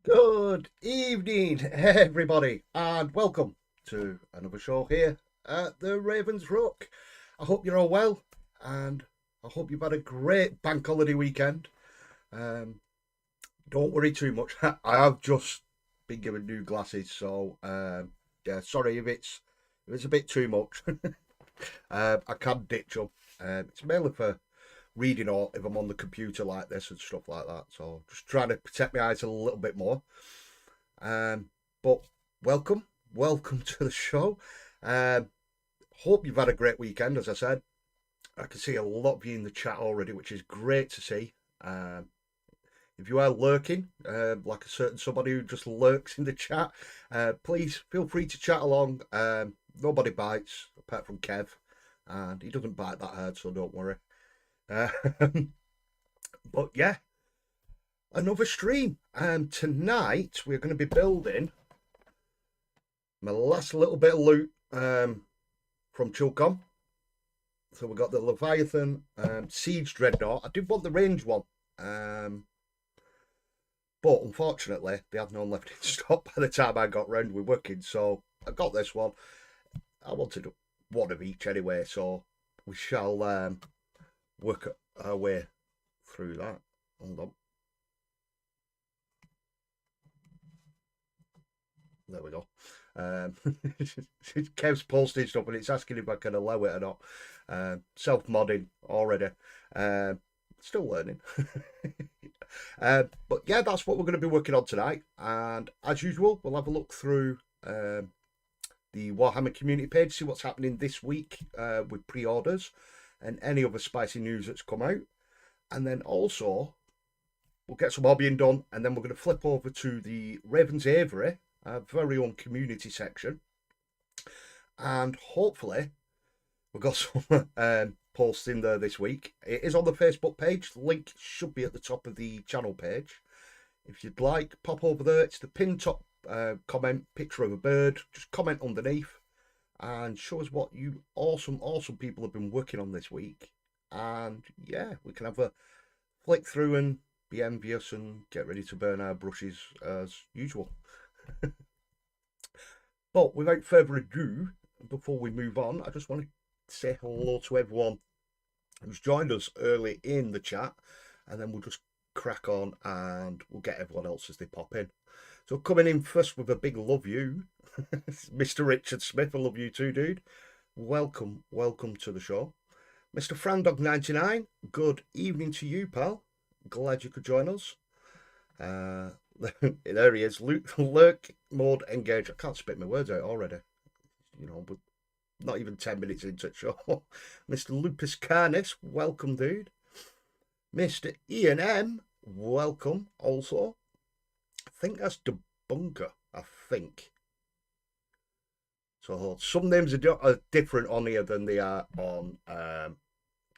Good evening, everybody, and welcome to another show here at the Ravens Rock. I hope you're all well, and I hope you've had a great bank holiday weekend. Um, don't worry too much. I have just been given new glasses, so yeah, sorry if it's a bit too much. I can ditch them. It's mainly for reading or if I'm on the computer like this and stuff like that. So just trying to protect my eyes a little bit more. But welcome to the show. Um, Hope you've had a great weekend. As I said, I can see a lot of you in the chat already, which is great to see. If you are lurking, like a certain somebody who just lurks in the chat, please feel free to chat along. Nobody bites apart from Kev, and he doesn't bite that hard, so don't worry. But yeah, another stream. Tonight we're going to be building my last little bit of loot from Chilcom. So we got the Leviathan Siege Dreadnought. I did want the range one, but unfortunately they had none left in stock by the time I got round with working. So I got this one. I wanted one of each anyway, so we shall work our way through that. Hold on. There we go. Kev's posting stuff and it's asking if I can allow it or not. Self-modding already. Still learning. But yeah, that's what we're going to be working on tonight. And as usual, we'll have a look through the Warhammer community page, see what's happening this week with pre-orders and any other spicy news that's come out. And then also, we'll get some hobbying done, and then we're going to flip over to the Ravens Avery, our very own community section. And hopefully, we've got some posts in there this week. It is on the Facebook page. The link should be at the top of the channel page. If you'd like, pop over there. It's the pinned top comment, picture of a bird. Just comment underneath and show us what you awesome people have been working on this week. And yeah, we can have a flick through and be envious and get ready to burn our brushes as usual. But without further ado, before we move on, I just want to say hello to everyone who's joined us early in the chat, and then we'll just crack on and we'll get everyone else as they pop in. So coming in first with a big love you, Mr. Richard Smith, I love you too, dude. Welcome to the show. Mr. Frandog99, good evening to you, pal. Glad you could join us. There he is, lurk mode engage. I can't spit my words out already, but not even 10 minutes into the show. Mr. Lupus Carnis, welcome, dude. Mr. Ian M, welcome also. I think that's Debunker, I think. So some names are different on here than they are on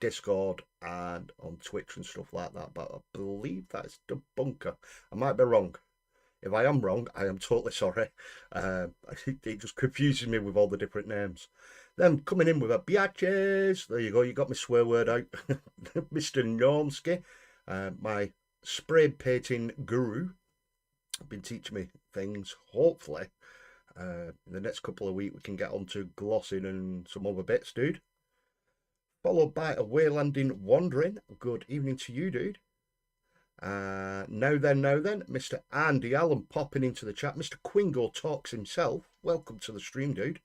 Discord and on Twitch and stuff like that, but I believe that's Debunker. I might be wrong. If I am wrong, I am totally sorry. It just confuses me with all the different names. Then coming in with a biatches. There you go. You got my swear word out. Mr. Normsky, my spray painting guru. Been teaching me things. Hopefully, in the next couple of weeks, we can get on to glossing and some other bits, dude. Followed by a waylanding wandering. Good evening to you, dude. Now then, Mr. Andy Allen popping into the chat. Mr. Quingo talks himself. Welcome to the stream, dude.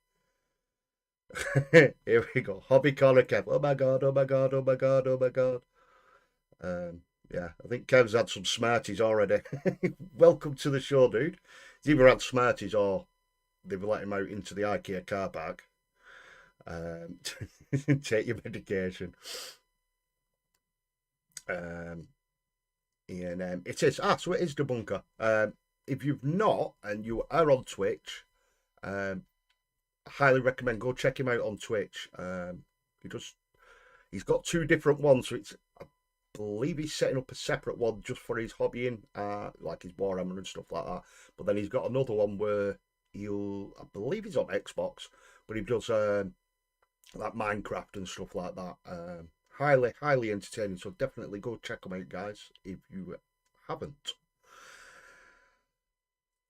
Here we go. Hobby Corner Kev. Oh my god. Yeah, I think Kev's had some Smarties already. Welcome to the show, dude. He's either had Smarties or they've let him out into the IKEA car park. Take your medication. It is. So it is Debunker. If you've not and you are on Twitch, highly recommend go check him out on Twitch. He's got two different ones, so I believe he's setting up a separate one just for his hobbying, like his Warhammer and stuff like that. But then he's got another one where I believe he's on Xbox, but he does like Minecraft and stuff like that. Highly entertaining, so definitely go check them out, guys, if you haven't.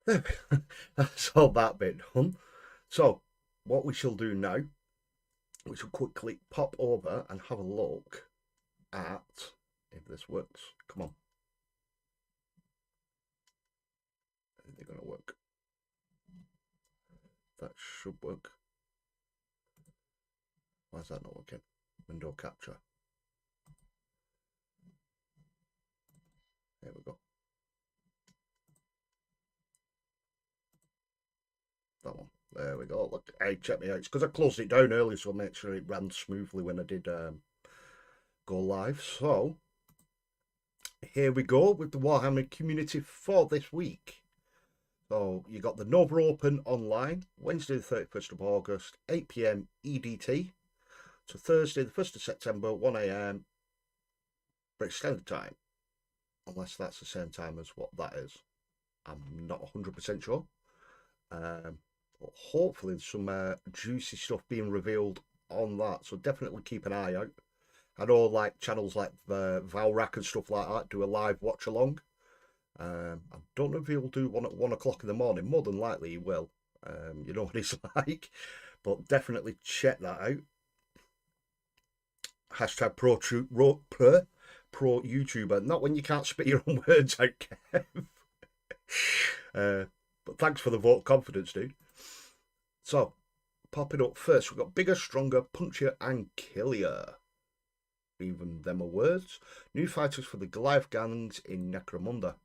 That's all that bit done. So, what we shall do now, we shall quickly pop over and have a look at if this works. Come on. Is it going to work? That should work. Why is that not working? Window capture. There we go. That one. There we go. Look, hey, check me out. It's because I closed it down early, so I'll make sure it ran smoothly when I did go live. So, here we go with the Warhammer community for this week. So, you got the Nova Open online, Wednesday the 31st of August, 8 PM EDT. So, Thursday the 1st of September, 1 AM, British Standard Time. Unless that's the same time as what that is. I'm not 100% sure. Hopefully there's some juicy stuff being revealed on that, so definitely keep an eye out. I know like channels like Valrak and stuff like that do a live watch along. I don't know if he'll do one at 1 o'clock in the morning. More than likely he will. You know what he's like, but definitely check that out. Hashtag pro YouTuber. Not when you can't spit your own words out, Kev. But thanks for the vote of confidence, dude. So, popping up first, we've got bigger, stronger, punchier, and killier. Even them are words. New fighters for the Goliath gangs in Necromunda.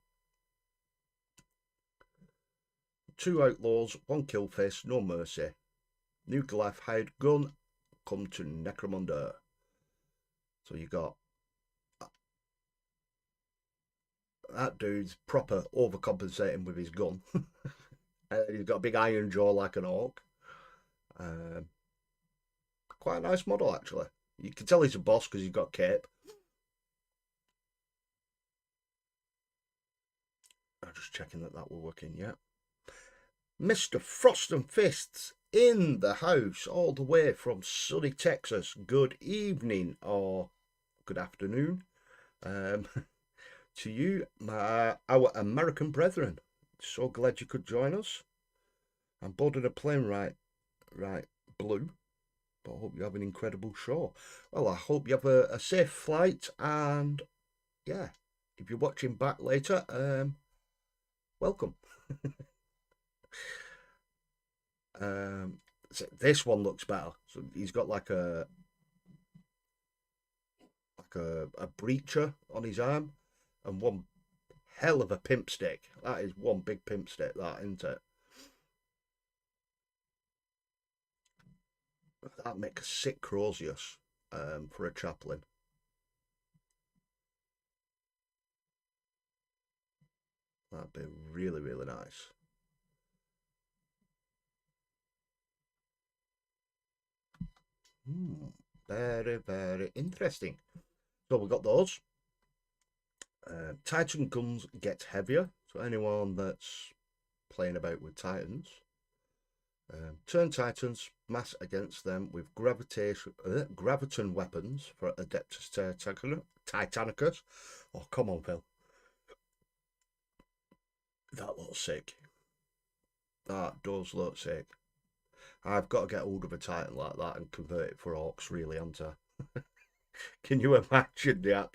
2 outlaws, 1 kill face, no mercy. New Goliath hired gun, come to Necromunda. So you got that dude's proper overcompensating with his gun. He's got a big iron jaw like an orc. Quite a nice model, actually. You can tell he's a boss because he's got cape. I'm just checking that we're working, yeah. Mr. Frost and Fists in the house, all the way from sunny Texas. Good evening or good afternoon to you, our American brethren. So glad you could join us. I'm boarding a plane right blue, but I hope you have an incredible show. Well, I hope you have a safe flight, and yeah, if you're watching back later, welcome. So this one looks better. So he's got like a breacher on his arm and one hell of a pimp stick. That is one big pimp stick, that, isn't it? That'd make a sick Crozius for a chaplain. That'd be really, really nice. Very, very interesting. So we've got those. Titan guns get heavier. So anyone that's playing about with Titans, turn Titans, mass against them with graviton weapons for Adeptus Titanicus. Oh, come on, Phil. That looks sick. That does look sick. I've got to get hold of a Titan like that and convert it for orcs, really, haven't I? Can you imagine the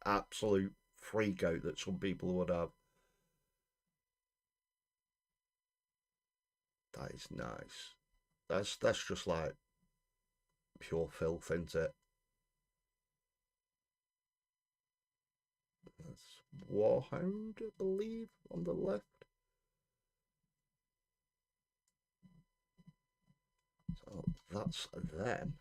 absolute freak out that some people would have? That is nice. That's just like pure filth, isn't it? That's Warhound, I believe, on the left. So that's them.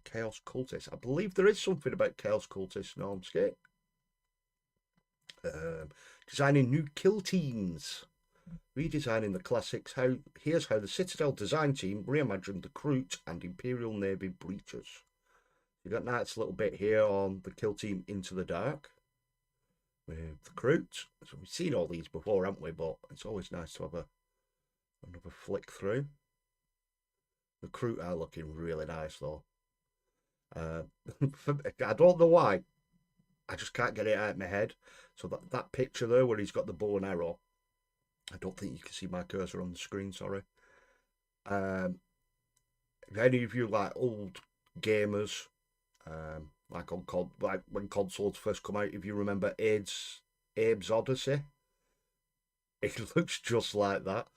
Chaos Cultist. I believe there is something about Chaos Cultist in Ormskate. Designing new kill teams. Redesigning the classics. Here's how the Citadel design team reimagined the Kroot and Imperial Navy breaches. You got a nice little bit here on the kill team Into the Dark with the Kroot. So we've seen all these before, haven't we? But it's always nice to have another flick through. The Kroot are looking really nice though. I don't know why. I just can't get it out of my head. So that picture there where he's got the bow and arrow, I don't think you can see my cursor on the screen, sorry. If any of you like old gamers, like like when consoles first come out, if you remember Abe's Odyssey, it looks just like that.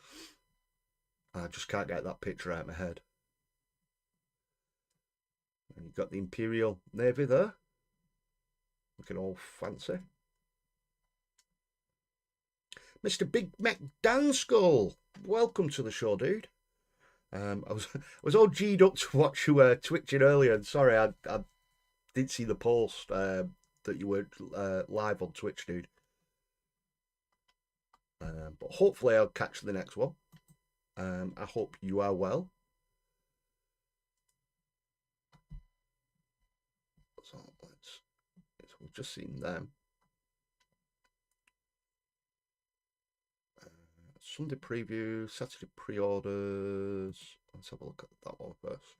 I just can't get that picture out of my head. And you've got the Imperial Navy there, looking all fancy. Mr. Big Mac Danskull, welcome to the show, dude. I was all G'd up to watch you twitching earlier, and sorry, I didn't see the post that you were live on Twitch, dude. But hopefully I'll catch the next one. I hope you are well. So we've just seen them. Sunday preview, Saturday pre-orders. Let's have a look at that one first.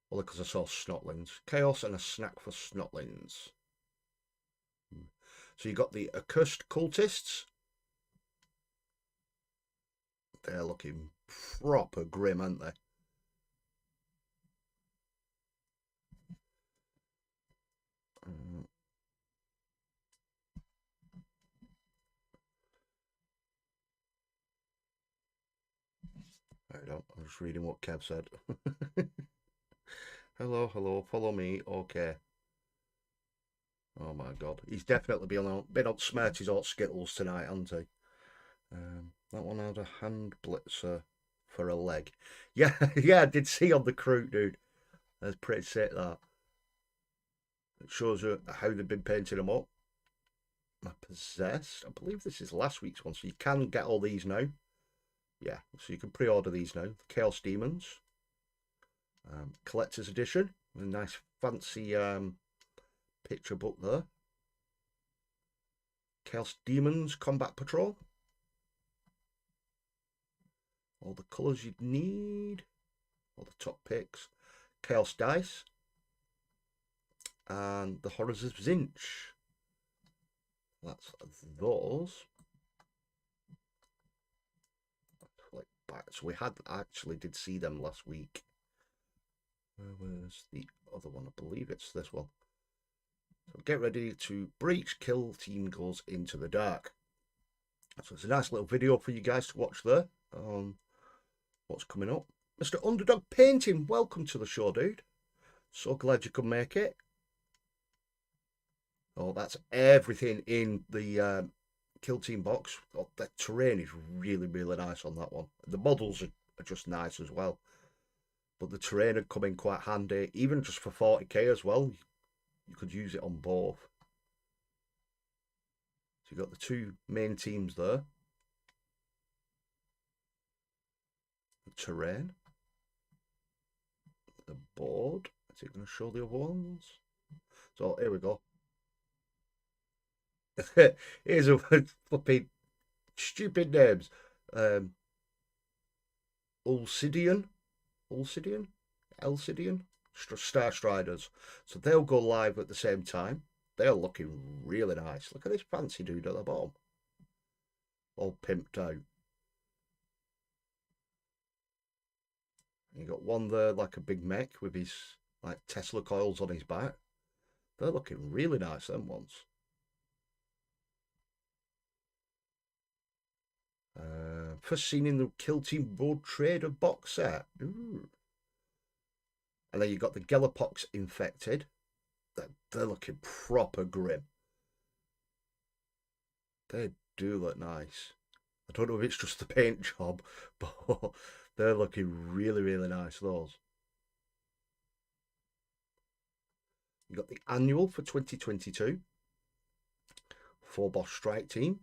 Well, because I saw Snotlings. Chaos and a snack for Snotlings. So you got the Accursed Cultists. They're looking proper grim, aren't they? I'm just reading what Kev said. Hello, follow me. Okay. Oh my god, he's definitely been on Smarty's hot Skittles tonight, hasn't he? That one had a hand blitzer for a leg. Yeah, yeah, I did see on the crew, dude. That's pretty sick, that. It shows you how they've been painting them up. Possessed. I believe this is last week's one, so you can get all these now. Yeah, so you can pre-order these now. The Chaos Demons. Collector's Edition. A nice fancy picture book there. Chaos Demons Combat Patrol. All the colours you'd need. All the top picks. Chaos Dice. And the Horrors of Zinch. That's those. So we actually did see them last week. Where was the other one? I believe it's this one. So get ready to breach. Kill team goes into the dark. So it's a nice little video for you guys to watch there on what's coming up. Mr. Underdog Painting, welcome to the show, dude. So glad you could make it. Oh, that's everything in the Kill Team box. Oh, the terrain is really, really nice on that one. The models are just nice as well. But the terrain had come in quite handy, even just for 40k as well. You could use it on both. So you've got the two main teams there. The terrain. The board. Is it going to show the other ones? So here we go. Here's a flipping stupid names. Ulcidian, Star Striders. So they'll go live at the same time. They're looking really nice. Look at this fancy dude at the bottom. All pimped out. You got one there like a big mech with his like Tesla coils on his back. They're looking really nice, them ones. First seen in the Kill Team Board Trader box set. Ooh. And then you got the Galapox Infected. They're looking proper grim. They do look nice. I don't know if it's just the paint job, but they're looking really, really nice, those. You got the annual for 2022. 4-boss strike team.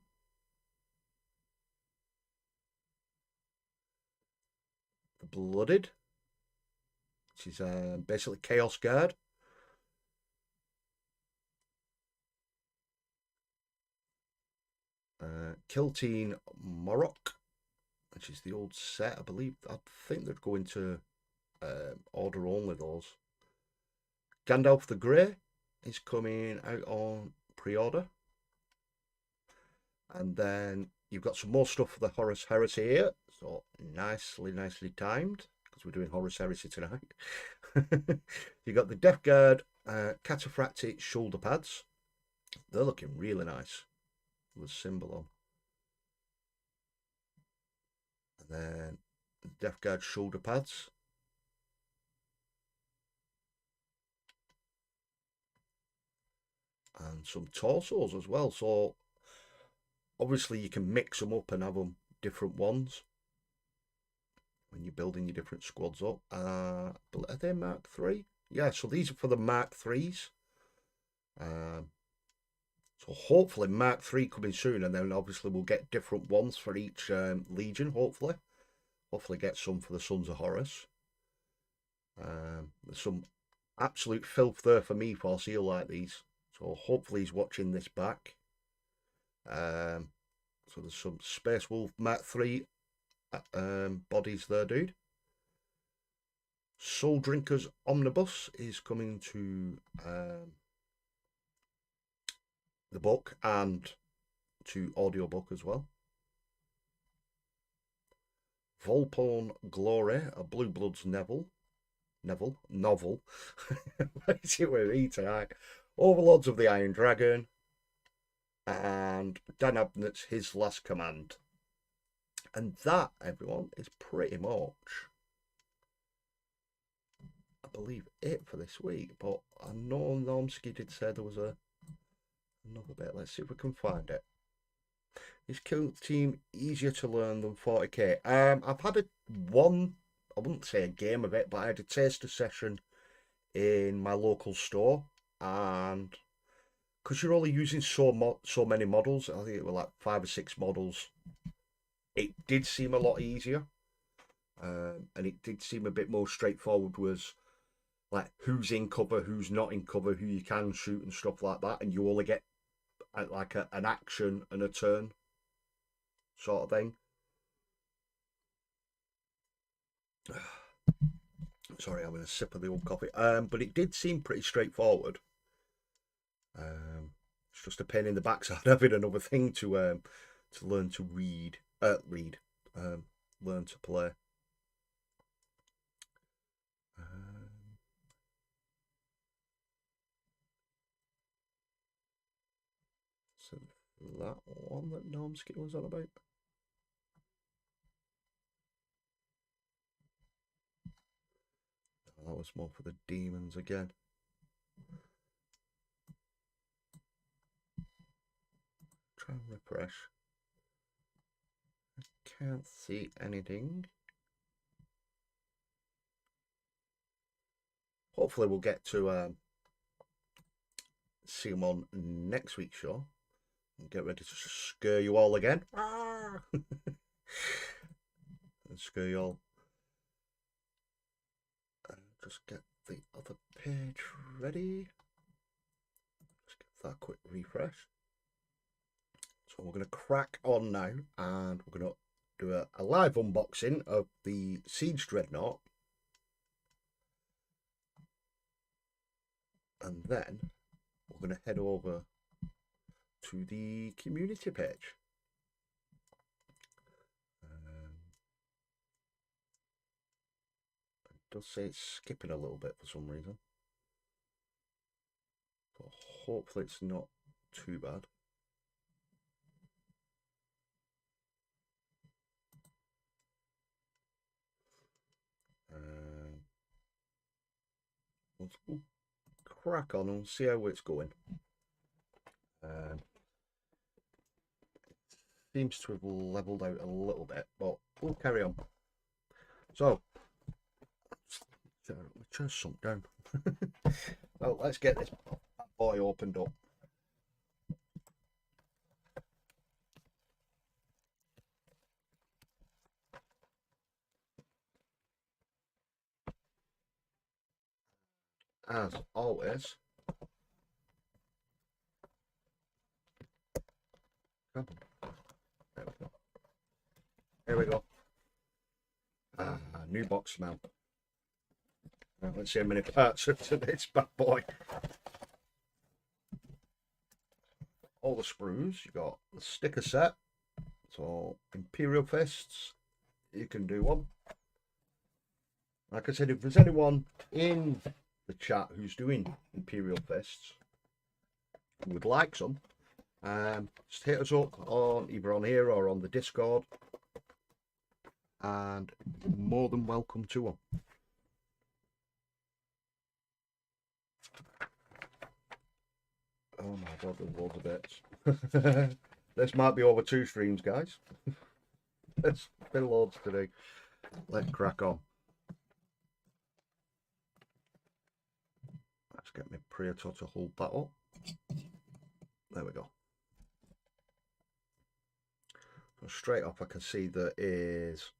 The Blooded, which is basically Chaos Guard. Kill Team Morok, which is the old set. I think they'd go into order only, those. Gandalf the Grey is coming out on pre-order. And then you've got some more stuff for the Horus Heresy here. So nicely timed, because we're doing Horus Heresy tonight. You've got the Death Guard Cataphractic shoulder pads. They're looking really nice with a symbol on. And then Death Guard shoulder pads. And some torsos as well. So obviously you can mix them up and have them different ones when you're building your different squads up. Are they Mark 3? Yeah, so these are for the Mark 3s. So hopefully Mark 3 coming soon, and then obviously we'll get different ones for each legion, hopefully. Hopefully get some for the Sons of Horus. There's some absolute filth there for me for he'll like these. So hopefully he's watching this back. So there's some Space Wolf Mark 3 bodies there, dude. Soul Drinkers Omnibus is coming to the book and to audiobook as well. Volporn Glory, a Blue Bloods novel. What's it with me tonight? Overlords of the Iron Dragon, and Dan Abnett's His Last Command. And that, everyone, is pretty much, I believe, it for this week. But I know Normski did say there was another bit. Let's see if we can find it. Is Kill Team easier to learn than 40k? I've had I wouldn't say a game of it, but I had a taster session in my local store, and because you're only using so many models, I think it were like 5 or 6 models, it did seem a lot easier, and it did seem a bit more straightforward, was like who's in cover, who's not in cover, who you can shoot and stuff like that, and you only get like an action and a turn sort of thing. Sorry, I'm having a sip of the old coffee. But it did seem pretty straightforward. It's just a pain in the backside having another thing to learn to learn to play. So that one that Normski was on about. That was more for the demons again. Try and refresh. I can't see anything. Hopefully we'll get to see them on next week's show. And get ready to scare you all again. And scare you all. Just get the other page ready. Just give that a quick refresh. So we're going to crack on now, and we're going to do a live unboxing of the Siege Dreadnought. And then we're going to head over to the community page. It does say it's skipping a little bit for some reason, but hopefully it's not too bad. We'll crack on and see how it's going. Seems to have leveled out a little bit, but we'll carry on. So, just sunk down. Well, let's get this boy opened up. As always, here we go. New box smell. Let's see how many parts are to this bad boy. all the sprues. You got the sticker set. So Imperial Fists, you can do one. Like I said, if there's anyone in the chat who's doing Imperial Fists who would like some, just hit us up on either on here or on the Discord, and you're more than welcome to them. Oh my god, there's loads of bits. This might be over 2 streams, guys. There's been loads to do. Let's crack on. Let's get my Praetor to hold that up. There we go. So straight off I can see there is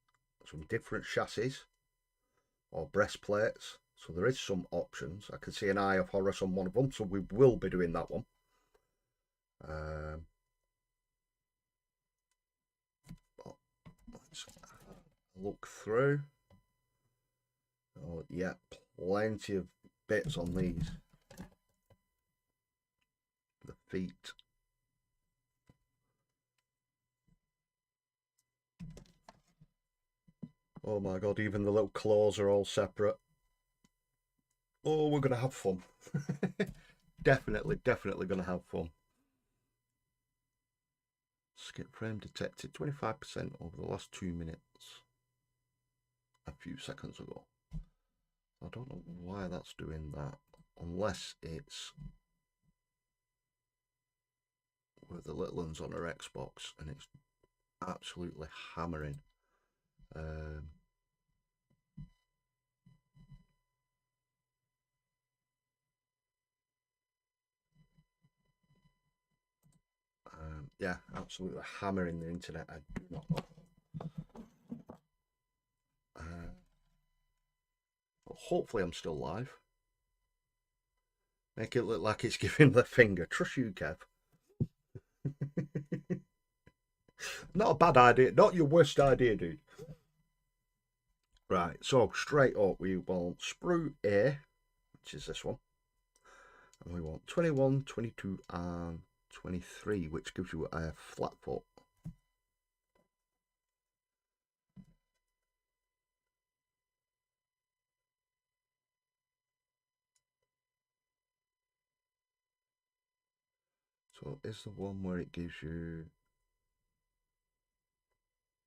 some different chassis or breastplates. So there is some options. I can see an Eye of Horus on one of them, so we will be doing that one. Let's look through. Oh yeah, plenty of bits on these. The feet. Oh my god, even the little claws are all separate. Oh, we're going to have fun. Definitely going to have fun. Skip frame detected 25% over the last 2 minutes. A few seconds ago. I don't know why that's doing that. Unless it's with the little ones on our Xbox and it's absolutely hammering. Yeah, absolutely hammering the internet. I do not know. Hopefully I'm still live. Make it look like it's giving the finger. Trust you, Kev. Not a bad idea. Not your worst idea, dude. Right, so straight up we want sprue A, which is this one. And we want 21, 22 and 23, which gives you a flat foot. So is the one where it gives you...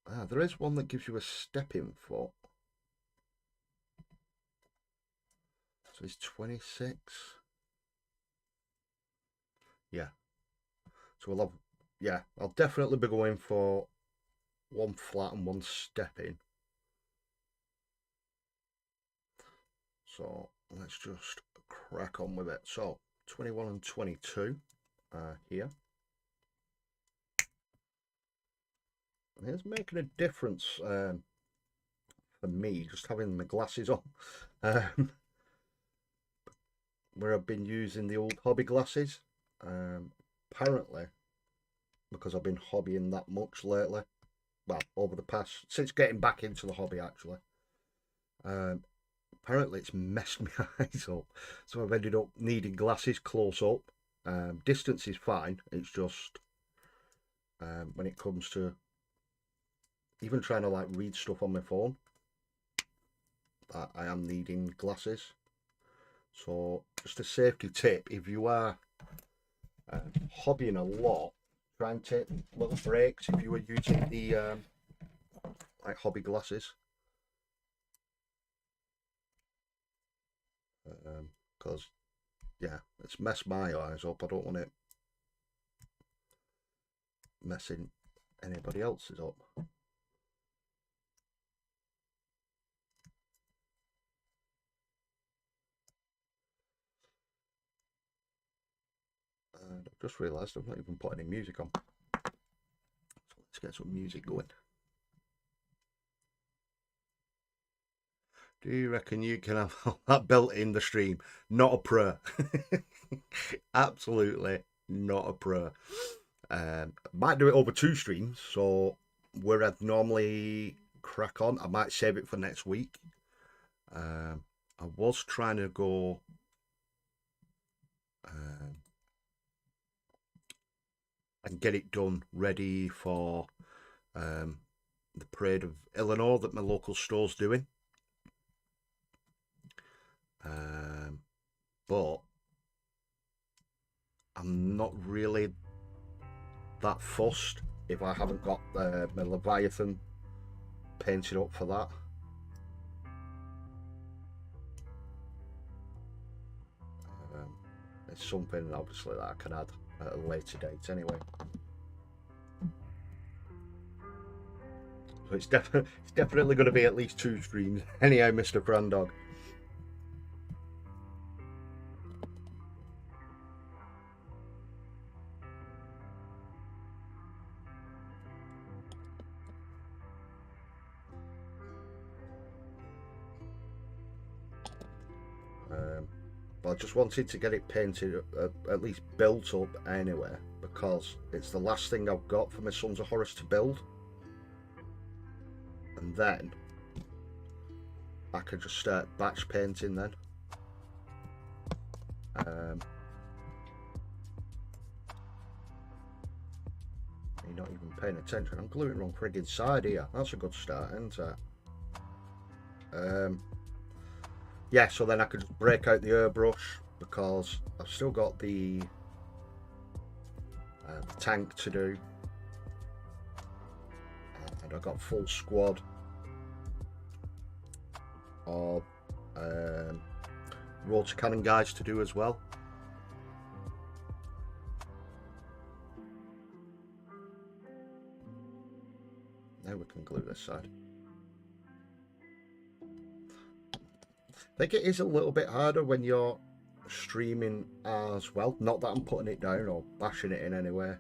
Ah, there is one that gives you a stepping foot. So it's 26. Yeah. So we'll have... Yeah, I'll definitely be going for one flat and one stepping. So let's just crack on with it. So 21 and 22 here. It's making a difference for me, just having my glasses on. Where I've been using the old hobby glasses. Apparently, because I've been hobbying that much lately, well, over the past, since getting back into the hobby actually, apparently it's messed my eyes up. So I've ended up needing glasses close up. Distance is fine, it's just when it comes to even trying to like read stuff on my phone, I am needing glasses. So just a safety tip, if you are hobbying a lot, try and take little breaks if you were using the like hobby glasses, because yeah, it's messed my eyes up. I don't want it messing anybody else's up. And I've just realised I've not even put any music on. So let's get some music going. Do you reckon you can have that built in the stream? Not a pro. Absolutely not a pro. Might do it over 2 streams, so where I'd normally crack on, I might save it for next week. I was trying to go and get it done ready for the Parade of Illinois that my local store's doing. But I'm not really that fussed if I haven't got my Leviathan painted up for that. It's something obviously that I can add at a later date anyway. So it's definitely going to be at least 2 streams anyhow, Mr. Crandog. But I just wanted to get it painted, at least built up anyway, because it's the last thing I've got for my Sons of Horus to build. And then I can just start batch painting then. You're not even paying attention. I'm gluing wrong friggin' side here. That's a good start, isn't it? Yeah, so then I could just break out the airbrush, because I've still got the tank to do, and I've got full squad of rotor cannon guys to do as well. Now we can glue this side. I think it is a little bit harder when you're streaming as well. Not that I'm putting it down or bashing it in any way.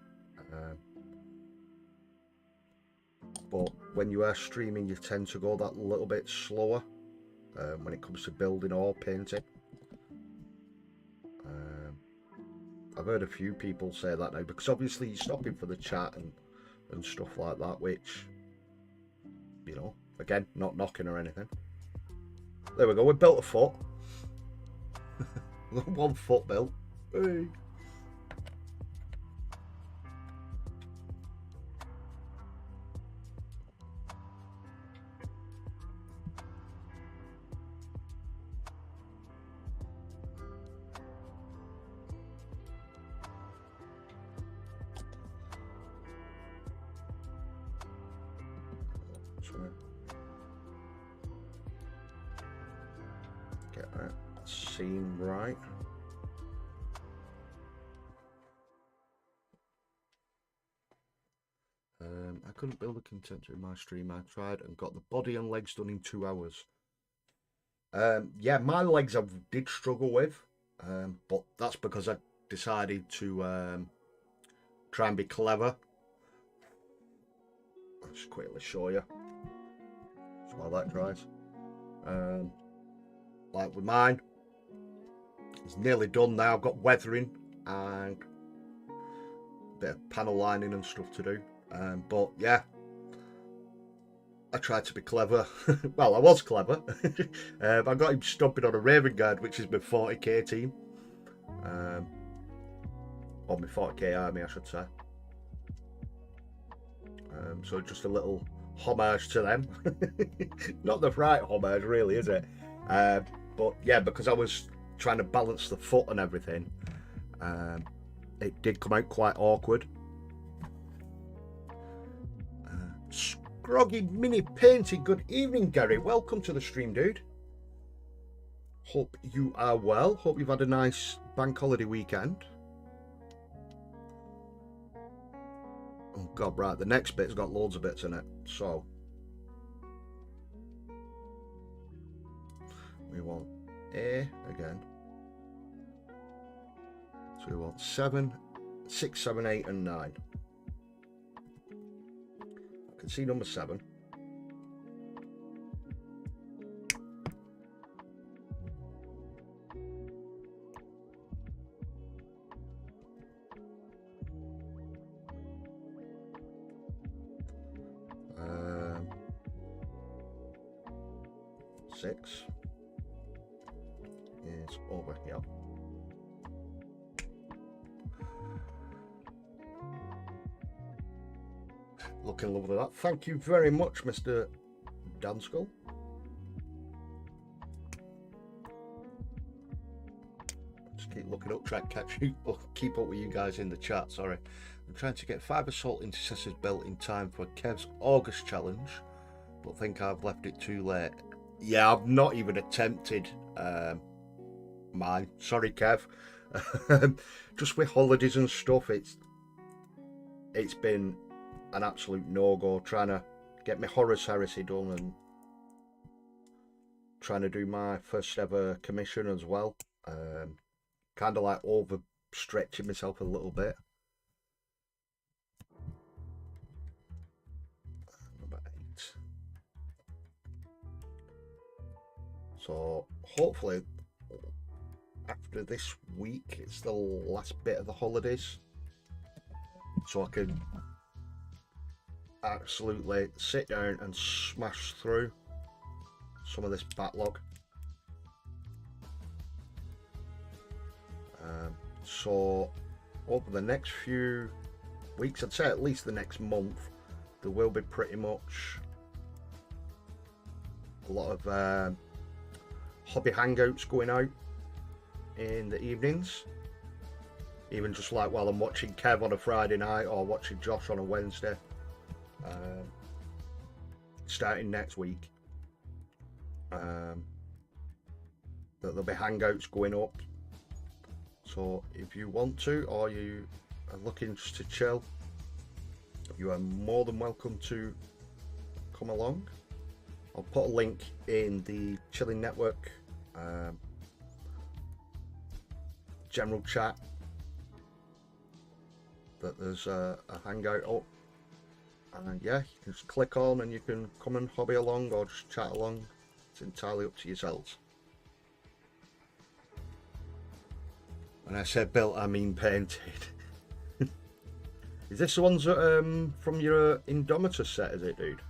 But when you are streaming, you tend to go that little bit slower when it comes to building or painting. I've heard a few people say that now, because obviously you're stopping for the chat and stuff like that, which, you know, again, not knocking or anything. There we go, we built a foot. 1 foot built. Hey. Get that seam right. I couldn't build a contender in my stream. I tried and got the body and legs done in 2 hours. Yeah, my legs I did struggle with, but that's because I decided to try and be clever. I'll just quickly show you just while that dries. Like with mine, it's nearly done now. I've got weathering and a bit of panel lining and stuff to do. But yeah, I tried to be clever. Well, I was clever. I got him stomping on a Raven Guard, which is my 40k team. Or my 40k army, I should say. So just a little homage to them. Not the right homage, really, is it? But yeah, because I was trying to balance the foot and everything, it did come out quite awkward. Scroggy Mini Painting, good evening, Gary. Welcome to the stream, dude. Hope you are well. Hope you've had a nice bank holiday weekend. Oh god, right, the next bit's got loads of bits in it. So we want A again. So we want 7, 6, 7, 8 and 9. I can see number 7. Six is over here. Looking lovely that. Thank you very much, Mr. Danskull. Just keep looking up, try to catch you, keep up with you guys in the chat, sorry. I'm trying to get 5 assault intercessors built in time for Kev's August challenge, but think I've left it too late. Yeah, I've not even attempted mine. Sorry, Kev. Just with holidays and stuff, it's been an absolute no-go trying to get my Horus Heresy done and trying to do my first ever commission as well. Kind of like overstretching myself a little bit. Number 8. So hopefully after this week it's the last bit of the holidays, so I can absolutely sit down and smash through some of this backlog. So over the next few weeks, I'd say at least the next month, there will be pretty much a lot of hobby hangouts going out in the evenings, even just like while I'm watching Kev on a Friday night or watching Josh on a Wednesday. Starting next week, there'll be hangouts going up, so if you want to, or you are looking just to chill, you are more than welcome to come along. I'll put a link in the Chilling Network general chat that there's a hangout up, and yeah, you can just click on and you can come and hobby along or just chat along. It's entirely up to yourselves. When I said built, I mean painted. Is this the ones that, from your Indomitus set, is it, dude?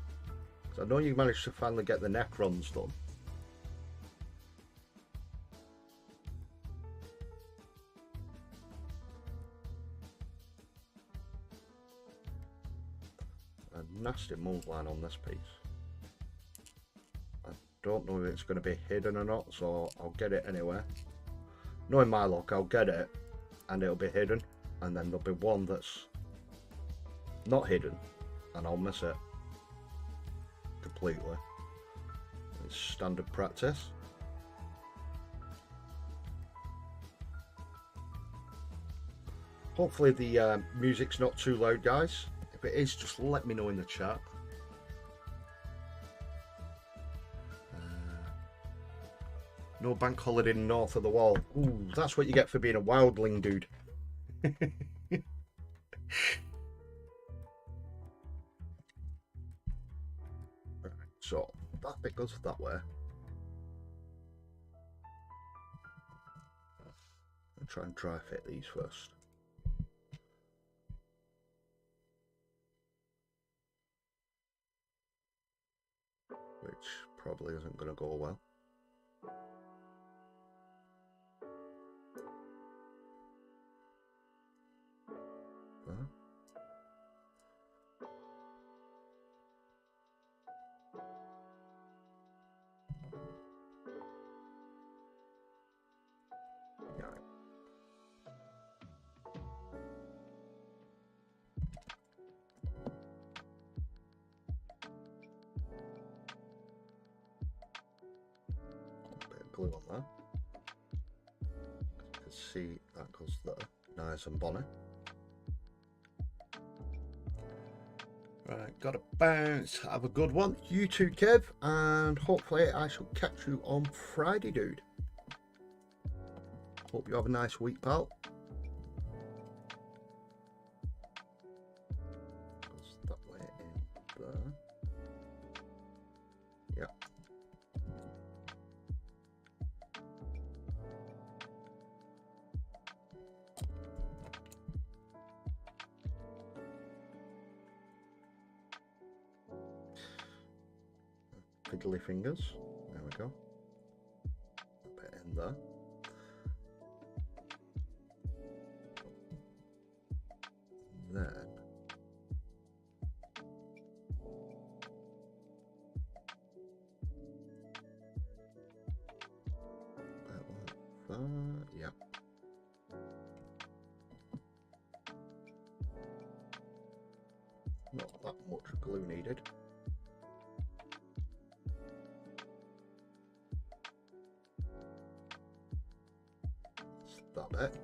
Because I know you managed to finally get the Necrons done. A nasty move line on this piece. I don't know if it's going to be hidden or not, so I'll get it anyway. Knowing my luck, I'll get it and it'll be hidden, and then there'll be one that's not hidden and I'll miss it completely. It's standard practice. Hopefully the music's not too loud, guys. If it is, just let me know in the chat. No bank holiday north of the wall. Ooh, that's what you get for being a wildling, dude. Right, so that bit goes that way. I'll try and dry fit these first. Which probably isn't going to go well. Glue on there. You can see that goes there, nice and bonny. Right, gotta bounce. Have a good one, you too, Kev, and hopefully I shall catch you on Friday, dude. Hope you have a nice week, pal. Goes that way in there. Yeah. Fiddly fingers. There we go. A bit in there. Then Not that much glue needed. That bit.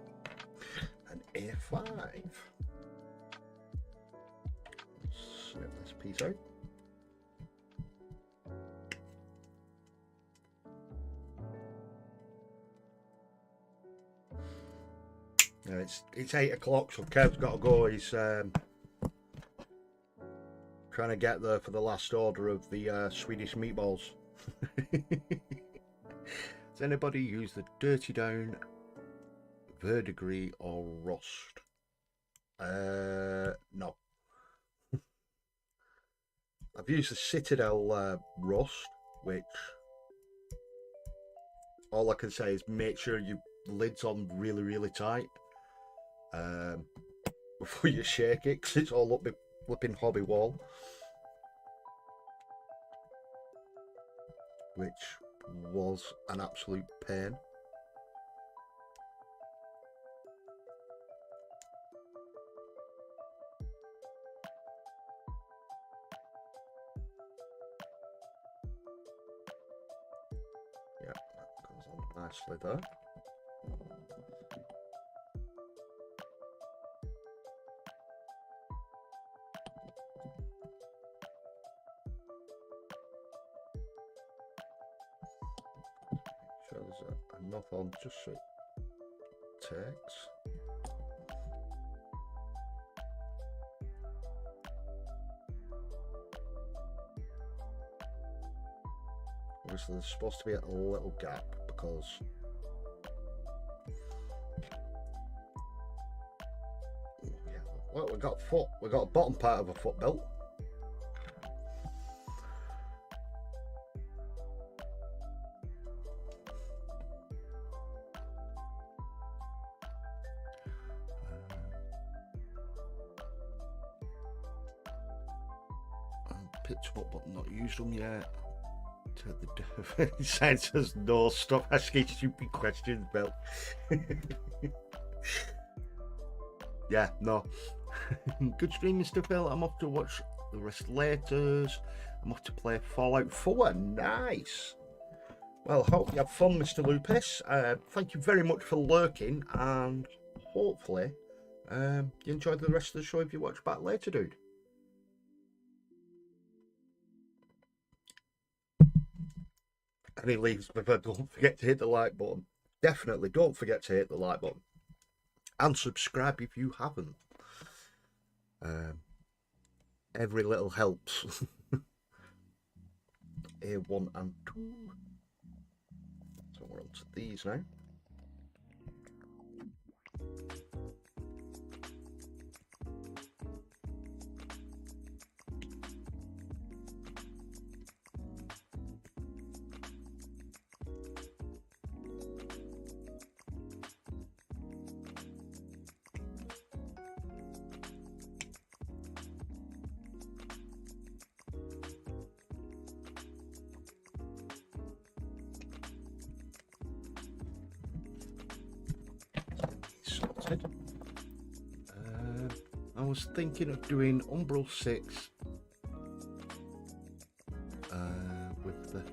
An A5. Snip this piece out. It's 8 o'clock, so Kev's got to go. He's trying to get there for the last order of the Swedish meatballs. Does anybody use the dirty down, verdigris or rust? No. I've used the Citadel rust, which all I can say is make sure your lid's on really tight before you shake it, because it's all up the flipping hobby wall, which was an absolute pain. Yeah, that goes on nicely there. There's enough on just so it takes. Obviously there's supposed to be a little gap because well, we got a bottom part of a foot built. Picked them up but not used them yet. The sign says no, stop asking stupid questions, Bill. Yeah, no. Good stream, Mr. Phil. I'm off to watch the rest later. I'm off to play Fallout 4. Nice. Well, hope you have fun, Mr. Lupus. Thank you very much for lurking, and hopefully you enjoyed the rest of the show if you watch back later, dude. And he leaves, but don't forget to hit the like button. Definitely don't forget to hit the like button. And subscribe if you haven't. Every little helps. A1 and 2. So we're on to these now. I was thinking of doing Umbral 6 with the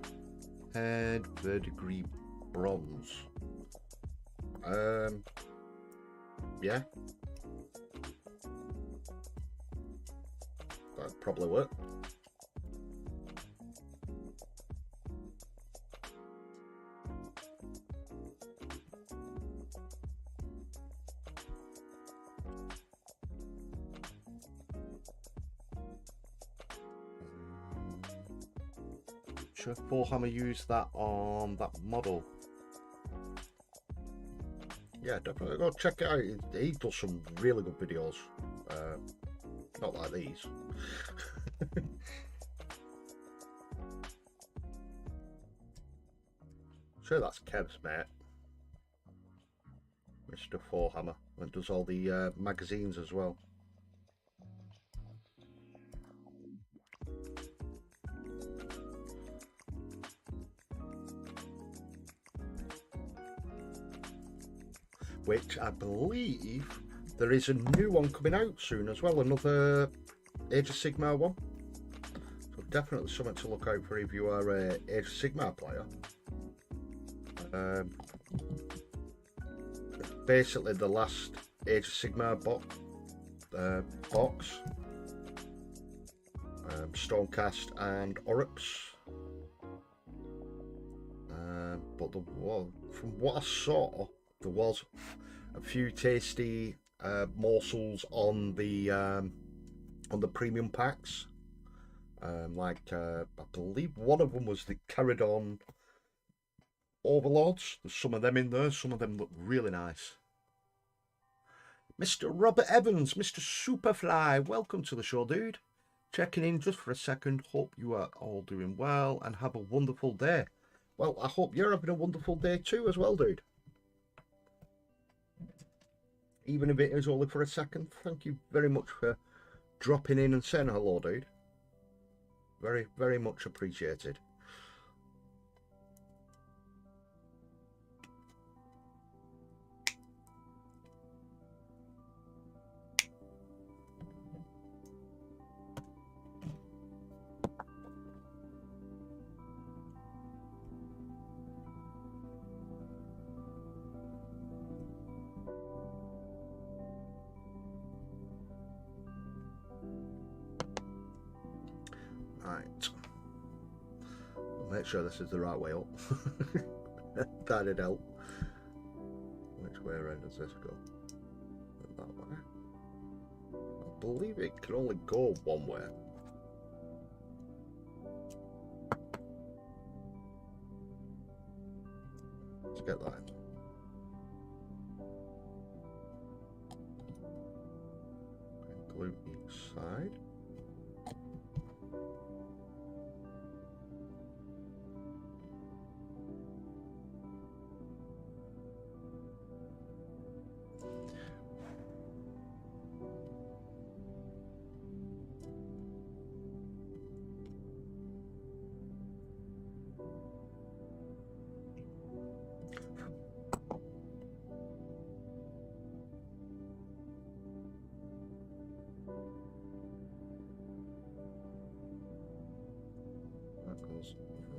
head verdigris bronze. Yeah, that'd probably work. Should Warhammer use that on that model? Yeah, definitely go check it out. He does some really good videos. Not like these. Sure, that's Kev's mate, Mr. Warhammer, and does all the magazines as well. Which I believe there is a new one coming out soon as well. Another Age of Sigmar one. So definitely something to look out for if you are a Age of Sigmar player. Basically the last Age of Sigmar box. Stormcast and Oryx. But from what I saw, there was a few tasty morsels on the premium packs. I believe one of them was the Caradon Overlords. There's some of them in there. Some of them look really nice. Mr. Robert Evans, Mr. Superfly, welcome to the show, dude. Checking in just for a second. Hope you are all doing well and have a wonderful day. Well, I hope you're having a wonderful day too as well, dude. Even if it is only for a second, thank you very much for dropping in and saying hello, dude. Very, very much appreciated. Right. Make sure this is the right way up. That'd help. Which way around does this go? That way. I believe it can only go one way. Let's get that in. Glue each side.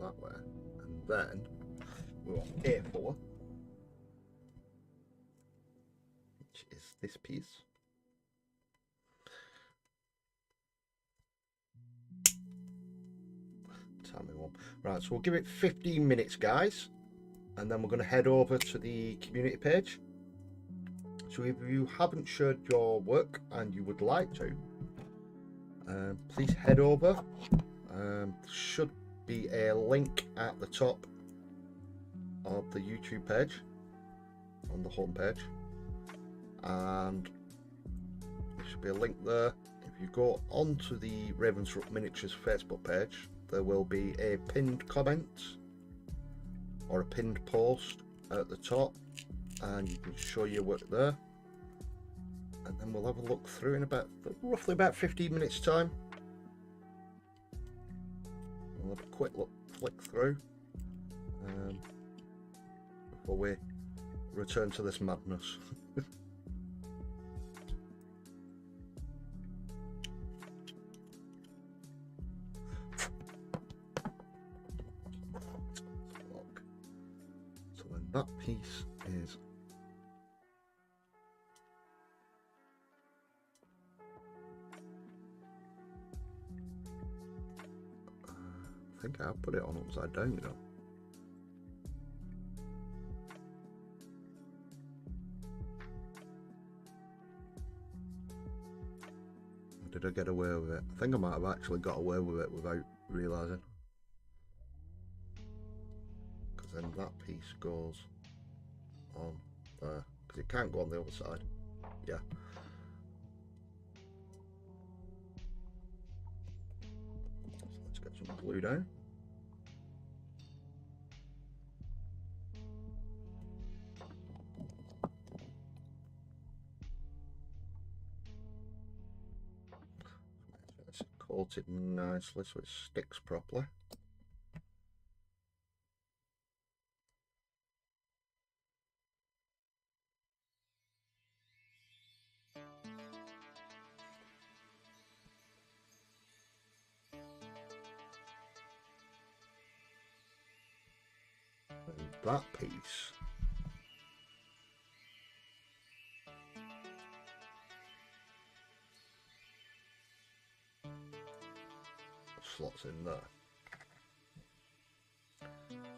That way, and then we're on A4, which is this piece. Tell me one. Right, so we'll give it 15 minutes, guys, and then we're going to head over to the community page. So if you haven't shared your work and you would like to, please head over. Should be a link at the top of the YouTube page on the home page, and there should be a link there. If you go onto the Ravens Miniatures Facebook page, there will be a pinned comment or a pinned post at the top, and you can show your work there, and then we'll have a look through in about roughly about 15 minutes time. We'll have a quick flick through before we return to this madness. So then that piece is I think I'll put it on upside down, you know. Or did I get away with it? I think I might have actually got away with it without realising. Because then that piece goes on there. Because it can't go on the other side. Yeah. So let's get some glue down. Coat it nicely so it sticks properly. that piece. Slots in there,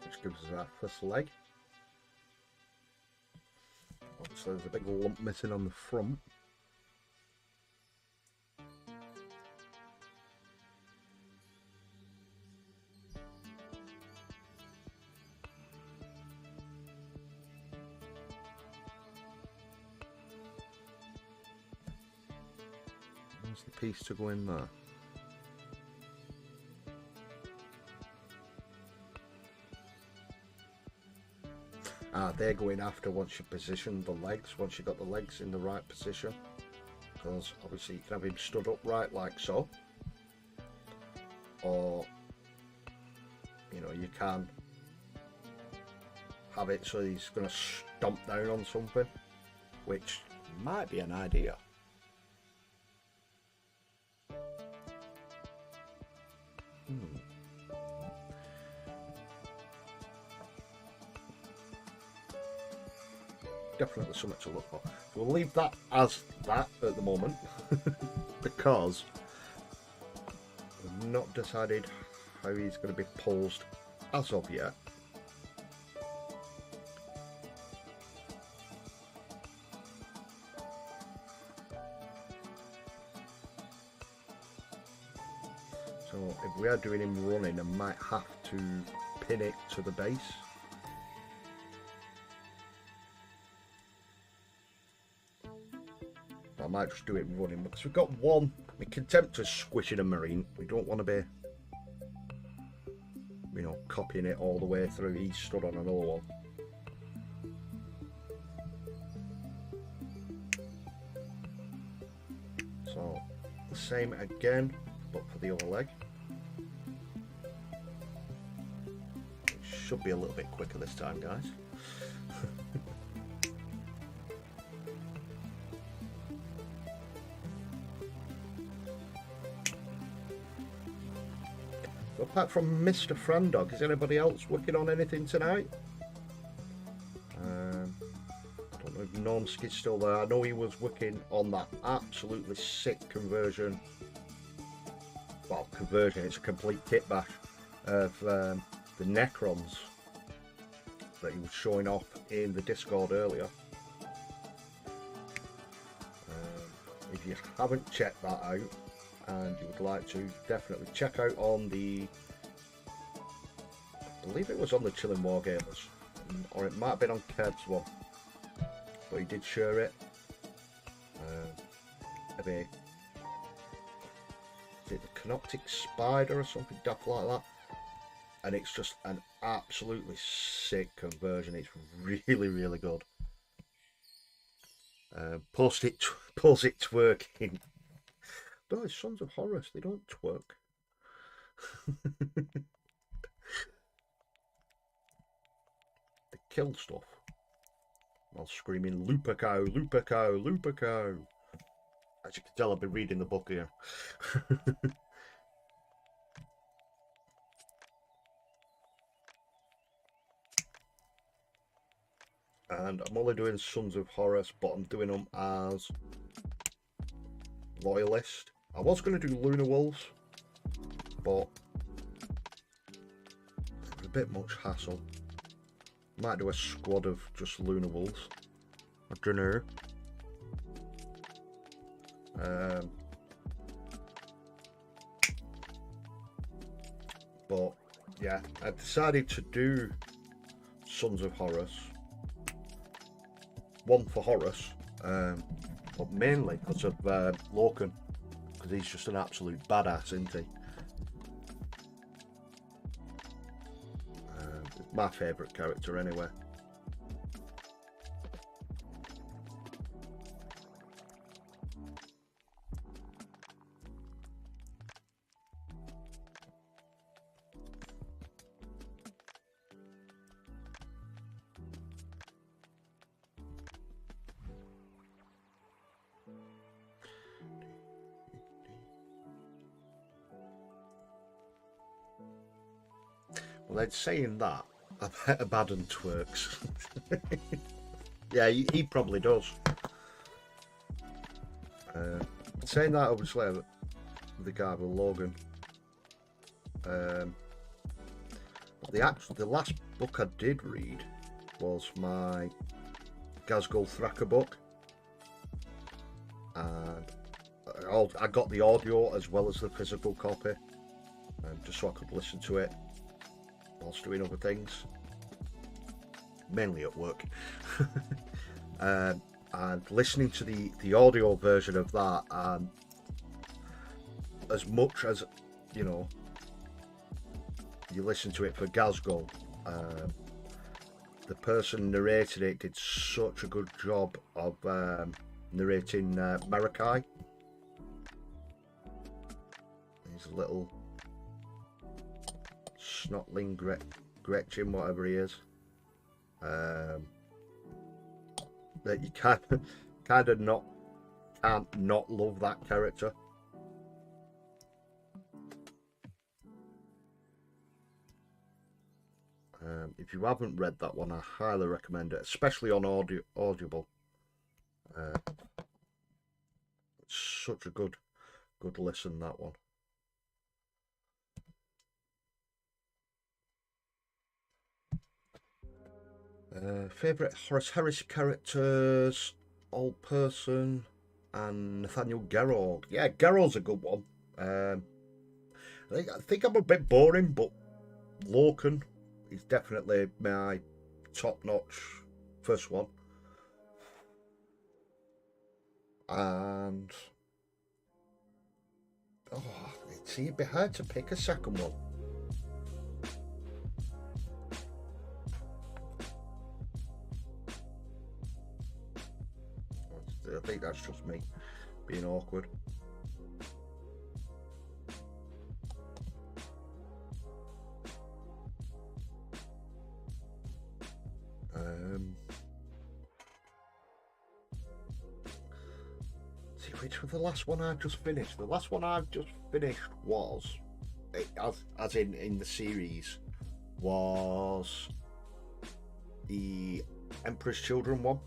which gives us our first leg. So there's a big lump missing on the front. There's the piece to go in there. They're going after once you position the legs, once you've got the legs in the right position, because obviously you can have him stood upright like so, or you know, you can have it so he's going to stomp down on something, which might be an idea. Definitely something to look for. So we'll leave that as that at the moment because we've not decided how he's going to be posed as of yet. So if we are doing him running, I might have to pin it to the base. I might just do it running because we've got one. We can attempt to squishing a marine. We don't want to be, you know, copying it all the way through. He's stood on another one. So the same again, but for the other leg. It should be a little bit quicker this time, guys. Apart from Mr. Frandog, is anybody else working on anything tonight? I don't know if Normski's still there. I know he was working on that absolutely sick conversion. Well, conversion, it's a complete kit bash of the Necrons that he was showing off in the Discord earlier. If you haven't checked that out, and you would like to, definitely check out on the, I believe it was on the Chilling Wargamers, or it might have been on Kev's one, but he did share it. Maybe, is it the Canoptic Spider or something daft like that? And it's just an absolutely sick conversion. It's really, really good. Post it twerking. No, it's Sons of Horus, they don't twerk. They kill stuff while screaming Luperco, Luperco, Luperco. As you can tell, I've been reading the book here. And I'm only doing Sons of Horus, but I'm doing them as Loyalist. I was going to do Lunar Wolves, but it's a bit much hassle. Might do a squad of just Lunar Wolves. I don't know. But yeah, I decided to do Sons of Horus. One for Horus, but mainly because of Lorcan. Because he's just an absolute badass, isn't he? My favourite character anyway. Well, then saying that, I bet Abaddon twerks. Yeah, he probably does. Saying that, obviously, the guy with Logan. The last book I did read was my Gazgul Thraka book, and I got the audio as well as the physical copy, just so I could listen to it whilst doing other things, mainly at work. And listening to the audio version of that, and as much as you listen to it for Gazgul, the person narrating it did such a good job of narrating Marakai. His little snotling Gretchen, whatever he is. That you can't not love that character. If you haven't read that one, I highly recommend it, especially on Audible. It's such a good listen, that one. Favourite Horus Heresy characters: Old Person and Nathaniel Garrod. Yeah, Garrod's a good one. I think I'm a bit boring, but Lorcan is definitely my top-notch first one. And it'd be hard to pick a second one. I think that's just me being awkward. See, which was the last one I just finished? The last one I've just finished was, as in the series, was the Emperor's Children one.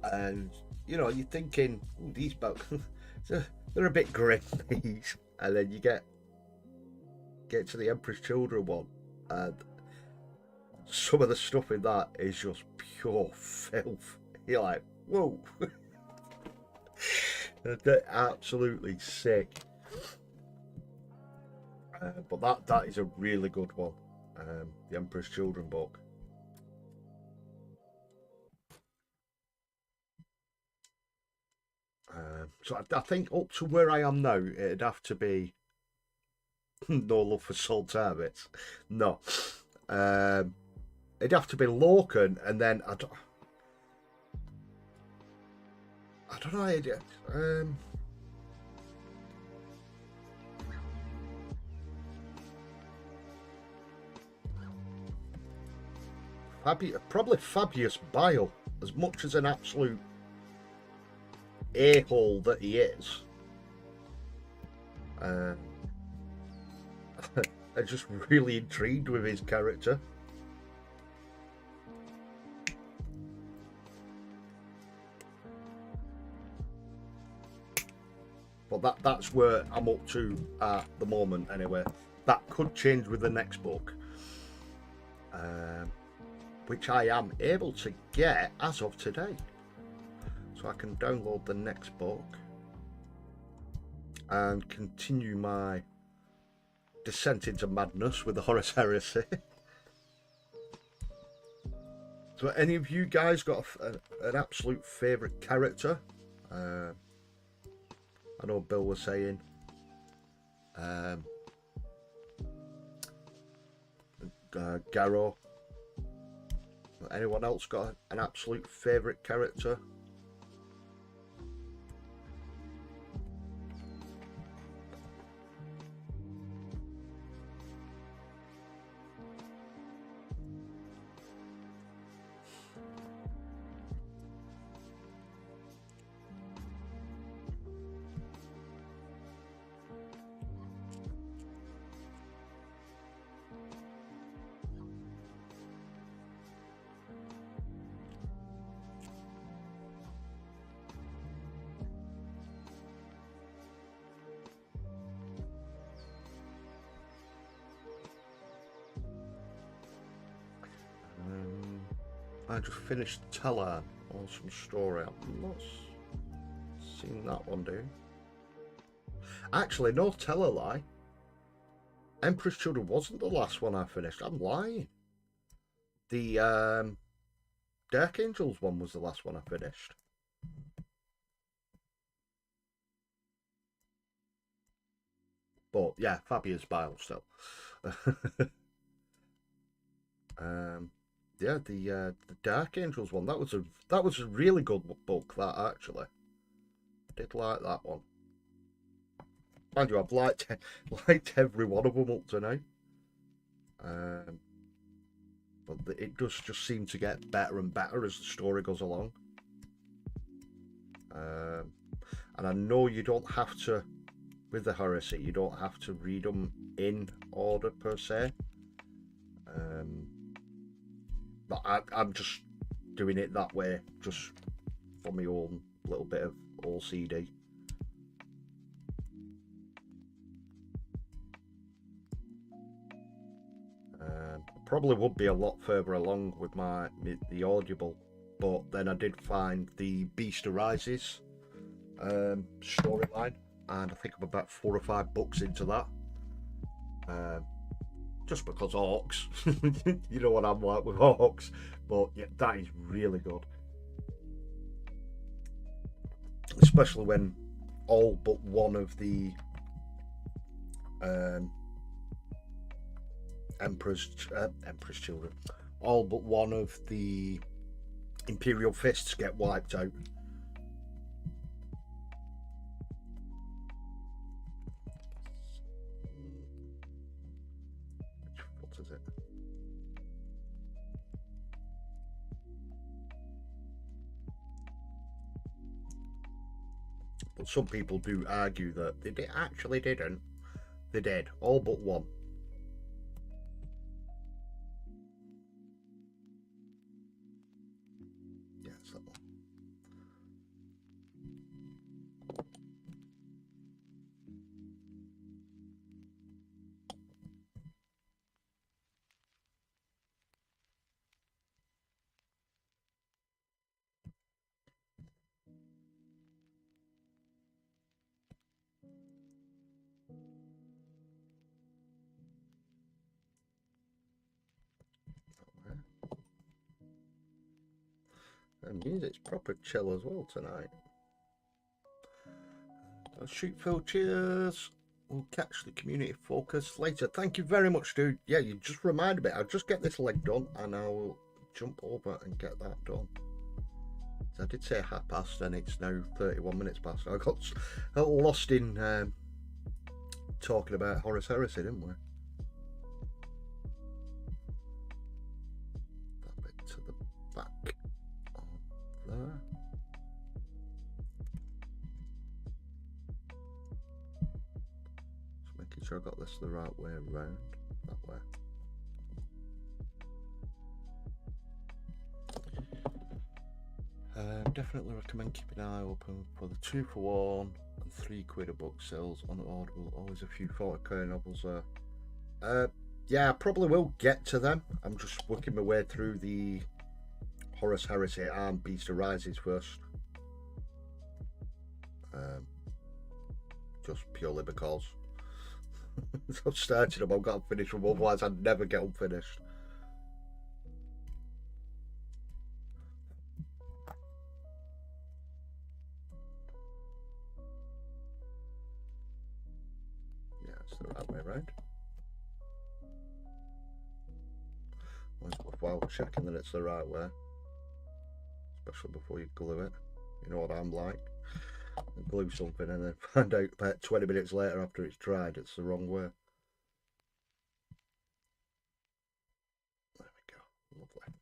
And you're thinking, these books they're a bit grim, these, and then you get to the Emperor's Children one, and some of the stuff in that is just pure filth. You're like, whoa. They're absolutely sick. But that is a really good one, the Emperor's Children book. So I think up to where I am now, it'd have to be No Love for Soul Targets. No. It'd have to be Lorcan, and then I don't know. Probably Fabius Bile, as much as an absolute a-hole that he is. I'm just really intrigued with his character. But that's where I'm up to at the moment anyway. That could change with the next book, which I am able to get as of today. So I can download the next book and continue my descent into madness with the Horus Heresy. So any of you guys got an absolute favourite character? I know Bill was saying Garro. Anyone else got an absolute favourite character? I just finished Teller or some story. I'm not seen that one, do you? Actually, no, tell a lie. Emperor's Children wasn't the last one I finished. I'm lying. The Dark Angels one was the last one I finished. But yeah, Fabian's Bile still. Yeah, the Dark Angels one, that was a really good book, that actually. I did like that one. Mind you, I've liked every one of them up to now. But it does just seem to get better and better as the story goes along. And I know you don't have to, with the Heresy, you don't have to read them in order per se. But I'm just doing it that way, just for my own little bit of OCD. Probably would be a lot further along with the Audible, but then I did find the Beast Arises storyline, and I think I'm about 4 or 5 books into that. Just because orcs, you know what I'm like with orcs, but yeah, that is really good. Especially when all but one of the Emperor's Children, all but one of the Imperial Fists get wiped out. What is it? But some people do argue that they actually didn't. They did, all but one. And music's proper chill as well tonight. Shoot Phil, cheers. We'll catch the community focus later. Thank you very much, dude. Yeah, you just reminded me. I'll just get this leg done and I'll jump over and get that done. So I did say past, and it's now 31 minutes past. I got lost in talking about Horus Heresy, didn't we? That bit to the back of there. Just making sure I got this the right way around. That way. Definitely recommend keeping an eye open for the 2 for 1 and £3 a book sales on Audible. Always a few 40k novels there. Yeah, I probably will get to them. I'm just working my way through the Horus Heresy and Beast Arises first. Just purely because I've started them, I've got to finish them, otherwise I'd never get them finished. The right way around. Always worthwhile checking that it's the right way, especially before you glue it. You know what I'm like. I glue something and then find out about 20 minutes later after it's dried it's the wrong way. There we go. Lovely.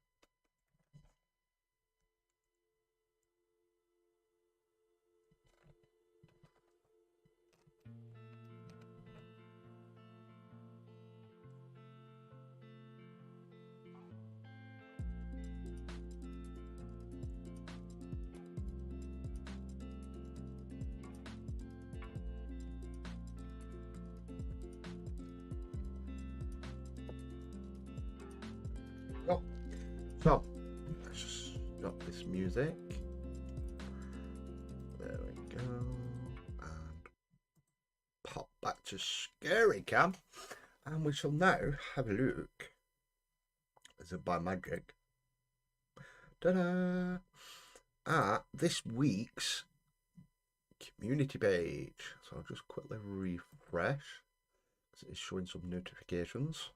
music. There we go. And pop back to Scary Cam. And we shall now have a look, as if by magic, ta-da, at this week's community page. So I'll just quickly refresh, because it is showing some notifications.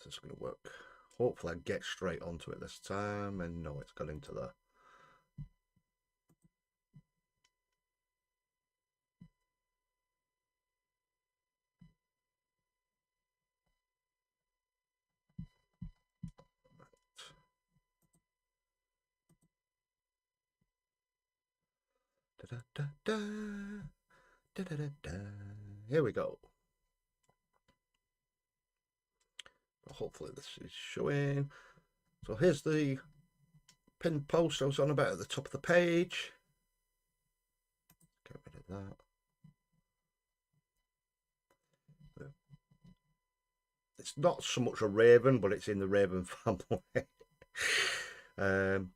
Is this going to work? Hopefully I get straight onto it this time, and no, it's got into there. Da, da, da, da, da, da, da. Here we go. Hopefully this is showing. So here's the pinned post I was on about at the top of the page. Get rid of that. It's not so much a raven, but it's in the raven family. So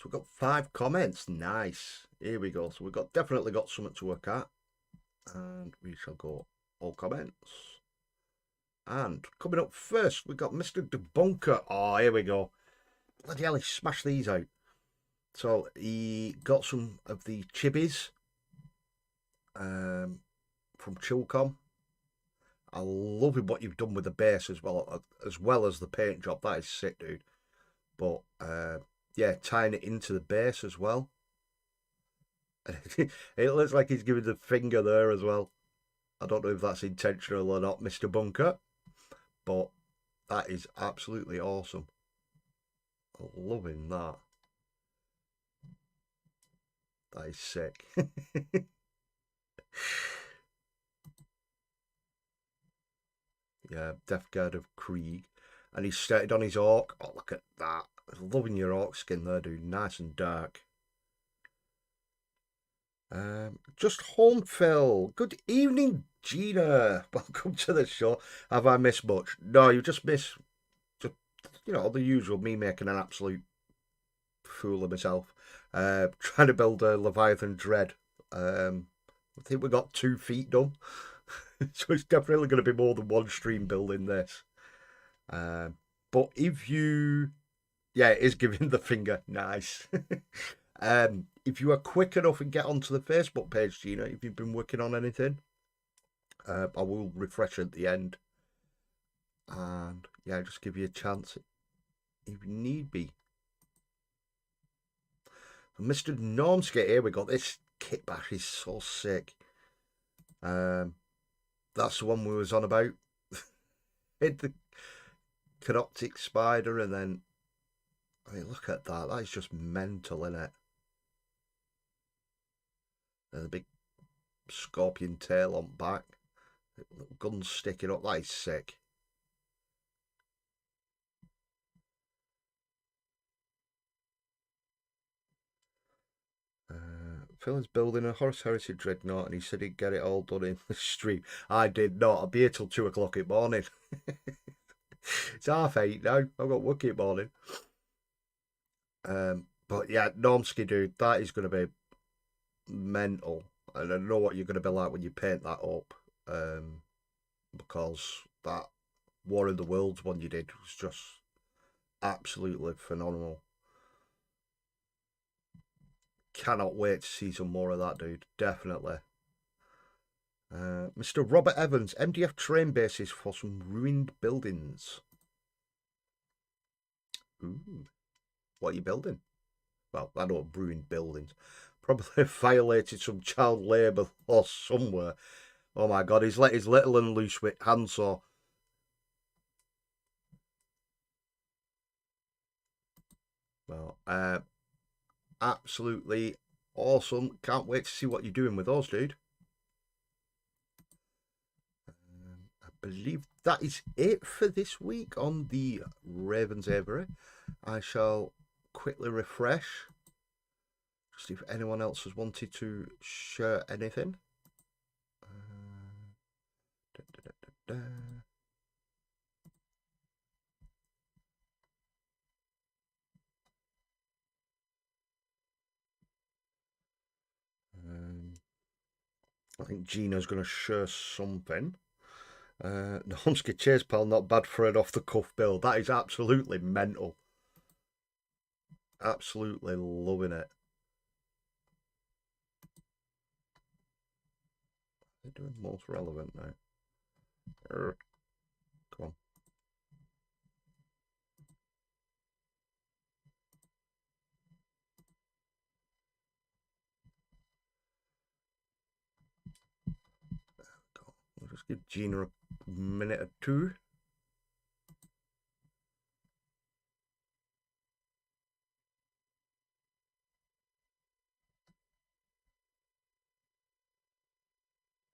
we've got 5 comments. Nice. Here we go. So we've definitely got something to work at. And we shall go all comments. And coming up first, we've got Mr. Debunker. Oh, here we go. Bloody hell, he smashed these out. So he got some of the chibis from Chilcom. I love what you've done with the base as well as the paint job. That is sick, dude. But yeah, tying it into the base as well. It looks like he's giving the finger there as well. I don't know if that's intentional or not, Mr. Bunker, but that is absolutely awesome. Loving that. That is sick. Yeah, Death Guard of Krieg. And he's started on his orc. Oh, look at that. Loving your orc skin there, dude. Nice and dark. Just home, Phil. Good evening, Gina. Welcome to the show. Have I missed much? No, you just missed, you know, the usual, me making an absolute fool of myself. Trying to build a Leviathan Dread. I think we got 2 feet done. So it's definitely going to be more than one stream building this. But if you... Yeah, it is giving the finger. Nice. If you are quick enough and get onto the Facebook page, Gina, if you've been working on anything, I will refresh at the end. And yeah, just give you a chance if need be. Mr. Normsky, here we go. This kit bash is so sick. That's the one we was on about. Hit the Canoptic Spider, and then, I mean, look at that. That is just mental, isn't it? And the big scorpion tail on back. Little guns sticking up. That is sick. Phil is building a Horse Heritage Dreadnought, and he said he'd get it all done in the stream. I did not. I'll be here till 2 o'clock in the morning. It's 8:30 now. I've got work in the morning. But yeah, Normsky, dude, that is going to be mental. And I know what you're going to be like when you paint that up. Because that War of the Worlds one you did was just absolutely phenomenal. Cannot wait to see some more of that, dude. Definitely. Mr. Robert Evans, MDF train bases for some ruined buildings. Ooh. What are you building? Well, I know ruined buildings. Probably violated some child labour law somewhere. Oh my god, he's let his little and loose with handsaw. Well, absolutely awesome. Can't wait to see what you're doing with those, dude. I believe that is it for this week on the Ravens Avery. I shall quickly refresh. See if anyone else has wanted to share anything. Da. I think Gina's going to share something. Nomsky Chase Pal, not bad for an off-the-cuff build. That is absolutely mental. Absolutely loving it. They're doing most relevant now. Come on. We'll just give Gina a minute or two.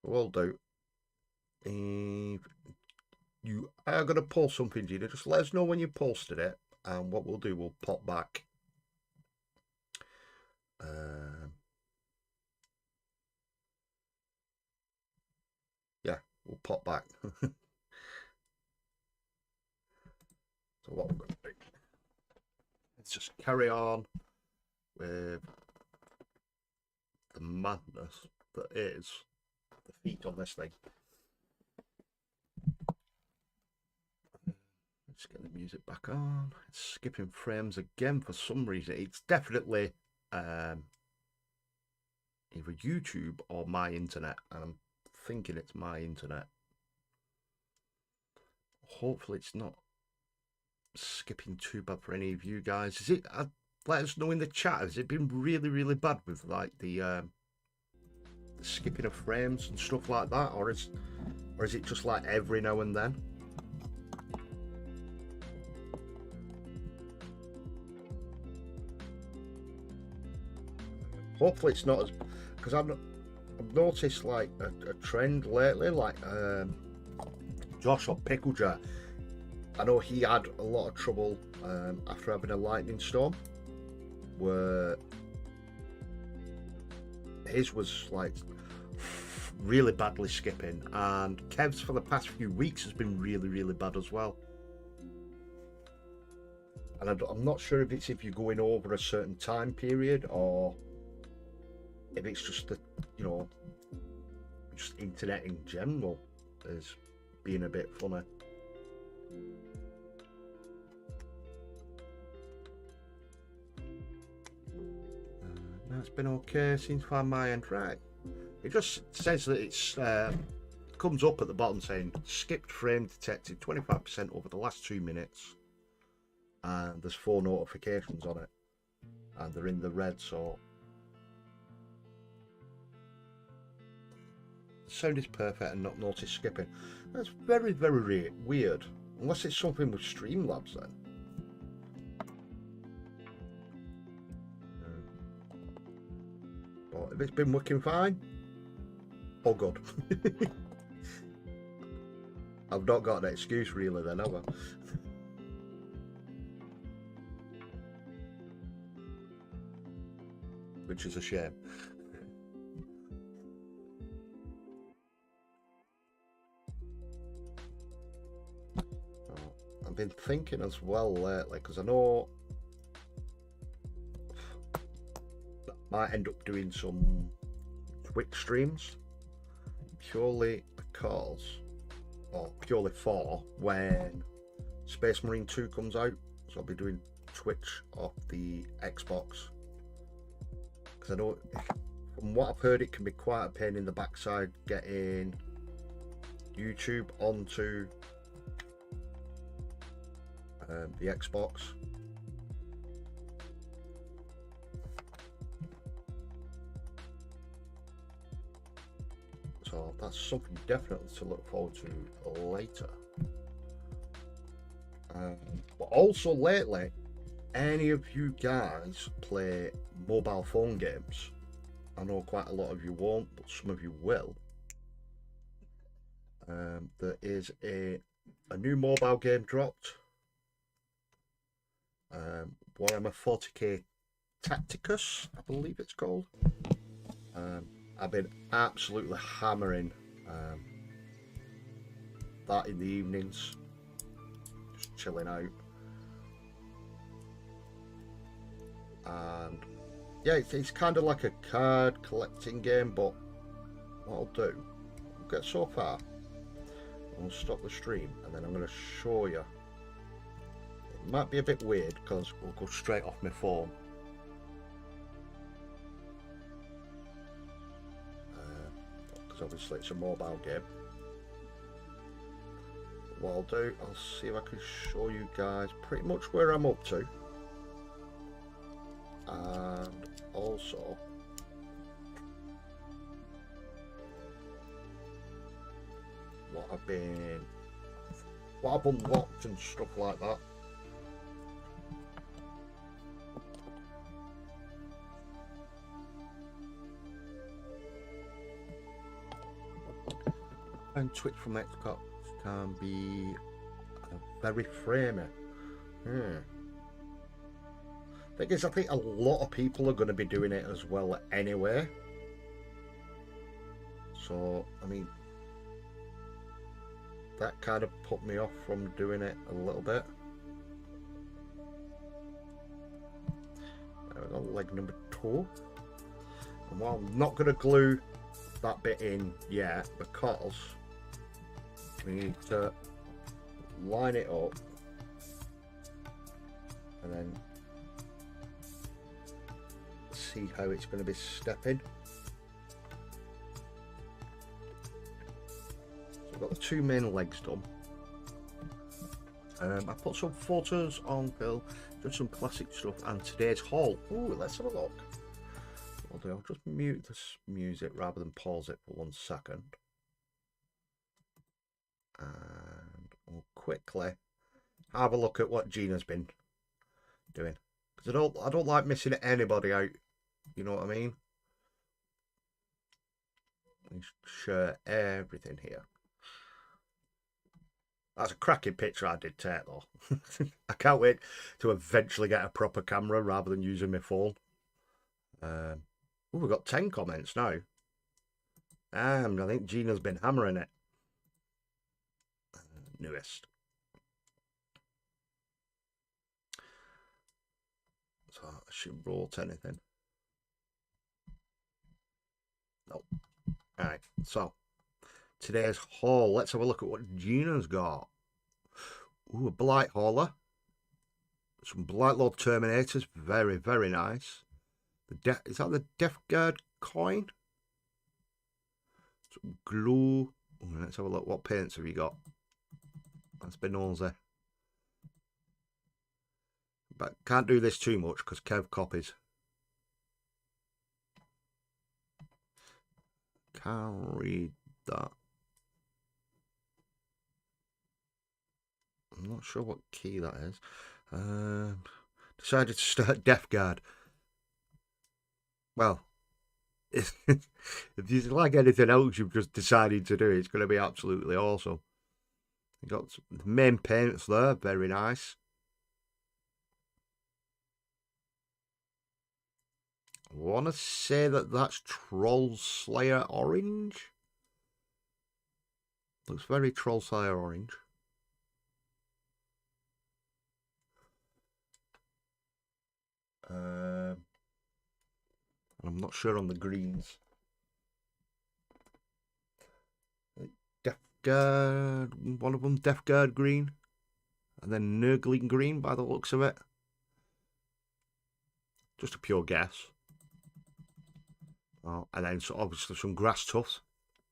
Will do. If you are going to post something, Gina, just let us know when you posted it, and what we'll do, we'll pop back. Yeah, we'll pop back. So what we're going to do, let's just carry on with the madness that is the feet on this thing. Let's get the music back on. It's skipping frames again for some reason. It's definitely either YouTube or my internet, and I'm thinking it's my internet. Hopefully it's not skipping too bad for any of you guys. Is it? Let us know in the chat. Has it been really bad with like the skipping of frames and stuff like that, or is it just like every now and then? Hopefully it's not, as because I've noticed like a trend lately, like Josh or Picklejar. I know he had a lot of trouble after having a lightning storm, where his was like really badly skipping, and Kev's for the past few weeks has been really bad as well. And I'm not sure if it's if you're going over a certain time period, or if it's just the, you know, just internet in general is being a bit funny. No, it's been okay. Seems to find my end right. It just says that it's comes up at the bottom saying skipped frame detected 25% over the last 2 minutes, and there's 4 notifications on it, and they're in the red, so the sound is perfect and not notice skipping. That's very weird, unless it's something with Streamlabs then. But if it's been working fine, all good. I've not got an excuse really then, have I? Which is a shame. I've been thinking as well lately, because I know I might end up doing some Twitch streams purely because, or purely for, when Space Marine 2 comes out. So I'll be doing Twitch off the Xbox, because I know, from what I've heard, it can be quite a pain in the backside getting YouTube onto the Xbox. So that's something definitely to look forward to later. But also lately, any of you guys play mobile phone games? I know quite a lot of you won't, but some of you will. There is a new mobile game dropped. Warhammer 40k Tacticus, I believe it's called. I've been absolutely hammering that in the evenings, just chilling out. And yeah, it's kind of like a card collecting game, but what I'll do, I'll get so far, I'll stop the stream, and then I'm going to show you. It might be a bit weird because we'll go straight off my phone. Because obviously it's a mobile game. What I'll do, I'll see if I can show you guys pretty much where I'm up to. And also what I've unlocked and stuff like that. And Twitch from Xbox can be very framey. Thing is, I think a lot of people are going to be doing it as well anyway. So, I mean, that kind of put me off from doing it a little bit. There we go, leg number 2. And while I'm not going to glue that bit in yet, because we need to line it up and then see how it's going to be stepping. So I've got the 2 main legs done. I put some photos on Phil, just some classic stuff, and today's haul. Ooh, let's have a look. I'll just mute this music rather than pause it for 1 second. And we'll quickly have a look at what Gina's been doing, because I don't like missing anybody out, you know what I mean? Let me share everything here. That's a cracking picture I did take though. I can't wait to eventually get a proper camera rather than using my phone. Ooh, we've got 10 comments now. I think Gina's been hammering it. Newest. So I shouldn't roll anything. Nope. Alright, so today's haul. Let's have a look at what Gina's got. Ooh, a Blight Hauler. Some Blight Lord Terminators. Very, very nice. Is that the Death Guard coin? Some glue. Ooh, let's have a look. What paints have you got? That's been nosy. But can't do this too much because Kev copies. Can't read that. I'm not sure what key that is. Decided to start Death Guard. Well, if you like anything else you've just decided to do, it's going to be absolutely awesome. You got the main paints there, very nice. I want to say that that's Troll Slayer orange. Looks very Troll Slayer orange. I'm not sure on the greens. Death Guard, one of them Death Guard green, and then Nurgling green by the looks of it. Just a pure guess. Oh, and then so obviously some grass tufts.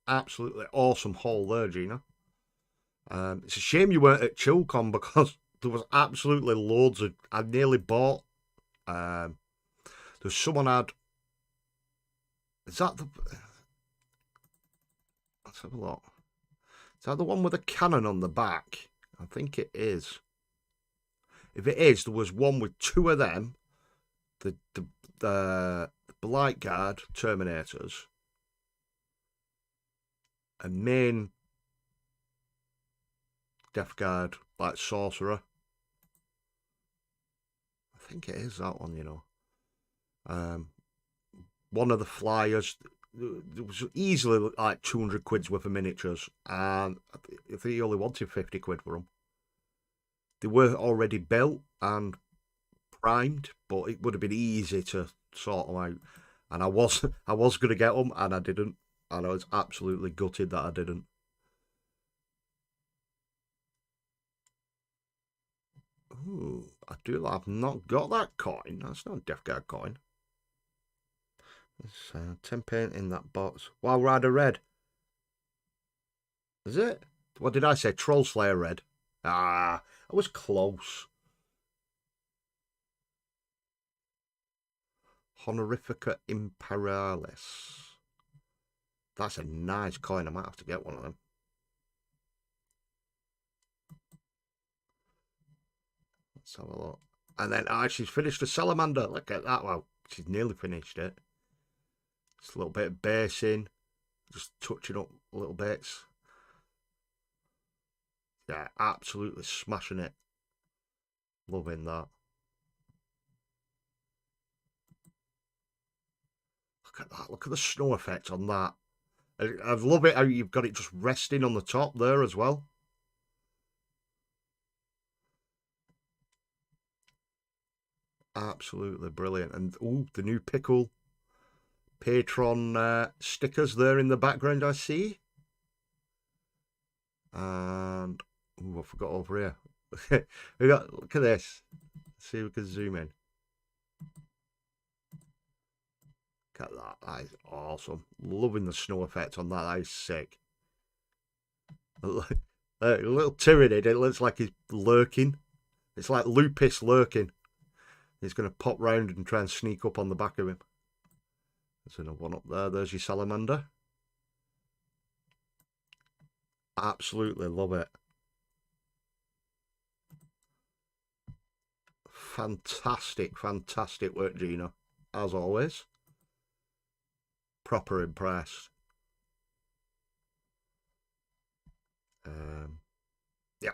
Absolutely awesome haul there, Gina. It's a shame you weren't at ChillCon because there was absolutely loads of. I nearly bought. There's someone had. Is that the? Let's have a look. Is that the one with a cannon on the back? I think it is. If it is, there was one with 2 of them. The Blight Guard Terminators. A main Death Guard like Sorcerer. I think it is that one, you know. One of the flyers, there was easily like 200 quid's worth of miniatures, and I think he only wanted 50 quid for them. They were already built and primed, but it would have been easy to sort them out. And I was going to get them, and I didn't. And I was absolutely gutted that I didn't. Ooh, I've not got that coin. That's not a Death Guard coin. It's 10 paint in that box. Wild Rider red. Is it? What did I say? Troll Slayer red. Ah, I was close. Honorifica Imperialis. That's a nice coin. I might have to get one of them. Let's have a look. And then she's finished the salamander. Look at that. Well, she's nearly finished it. Just a little bit of basing. Just touching up little bits. Yeah, absolutely smashing it. Loving that. Look at that. Look at the snow effect on that. I love it how you've got it just resting on the top there as well. Absolutely brilliant. And oh, the new Pickle Patron stickers there in the background, I see. And oh, I forgot over here. Look at this. Let's see if we can zoom in. Look at that. That is awesome. Loving the snow effect on that. That is sick. A little Tyranid. It looks like he's lurking. It's like Lupus lurking. He's going to pop round and try and sneak up on the back of him. There's another one up there. There's your salamander. Absolutely love it. Fantastic, fantastic work, Gina. As always. Proper impressed. Yeah.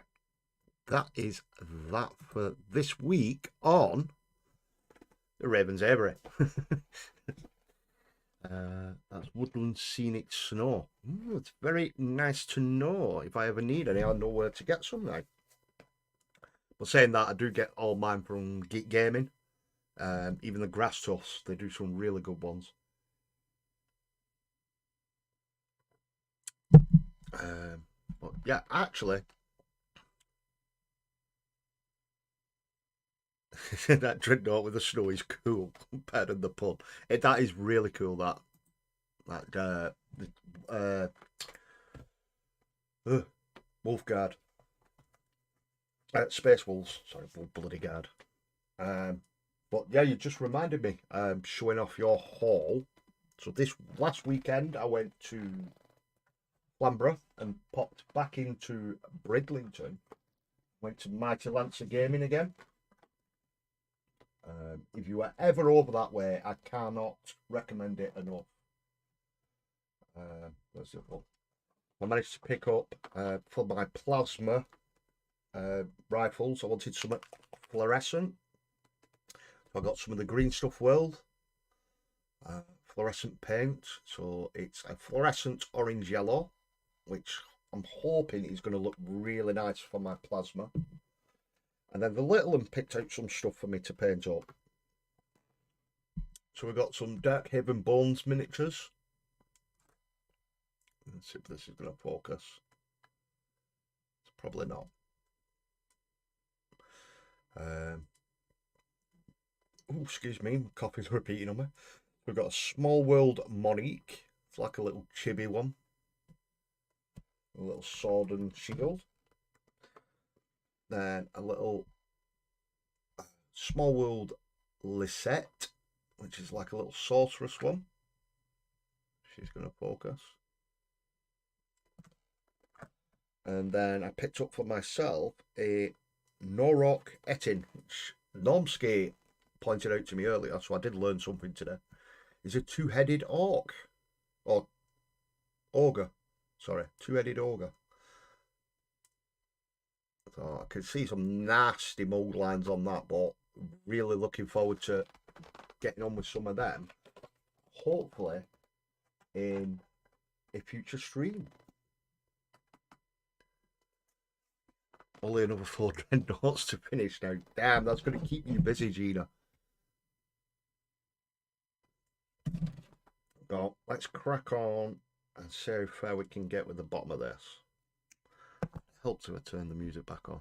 That is that for this week on the Ravens Avery. That's Woodland Scenic Snow. It's very nice to know. If I ever need any, I know where to get some now. But saying that, I do get all mine from Geek Gaming. Even the Grass Tuffs, they do some really good ones. But yeah, actually, that Dreadnought with the snow is cool. Pardon the pun. That is really cool. Wolf Guard. Space Wolves. Sorry, Bloody Guard. But yeah, you just reminded me. Showing off your haul. So this last weekend, I went to Flamborough and popped back into Bridlington. Went to Mighty Lancer Gaming again. If you are ever over that way, I cannot recommend it enough. Let's have a look. I managed to pick up for my plasma rifles. I wanted some fluorescent. I got some of the Green Stuff World fluorescent paint. So it's a fluorescent orange yellow, which I'm hoping is going to look really nice for my plasma. And then the little one picked out some stuff for me to paint up. So we got some Dark Haven Bones miniatures. Let's see if this is going to focus. It's probably not. Oh, excuse me, coffee's repeating on me. We've got a Small World Monique. It's like a little chibi one. A little sword and shield. Then a little Small World Lisette, which is like a little sorceress one. She's going to focus. And then I picked up for myself a Norok Etin, which Normski pointed out to me earlier, so I did learn something today. Is a two-headed orc. Or ogre. Sorry, two-headed ogre. So I can see some nasty mold lines on that, but really looking forward to getting on with some of them. Hopefully, in a future stream. Only another 4 dreadnoughts to finish now. Damn, that's going to keep you busy, Gina. Well, let's crack on and see how far we can get with the bottom of this. Helps if I turn the music back on.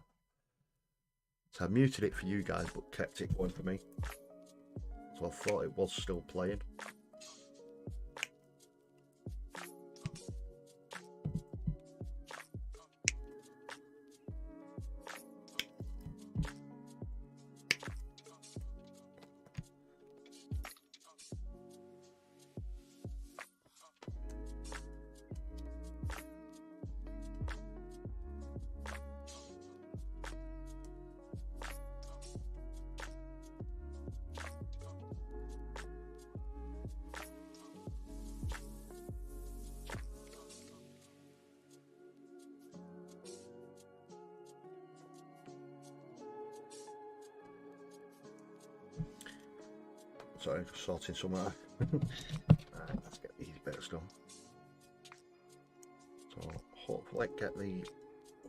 So I muted it for you guys, but kept it going for me. So I thought it was still playing. Sorry, just sorting something out. Right, let's get these bits done. So hopefully get the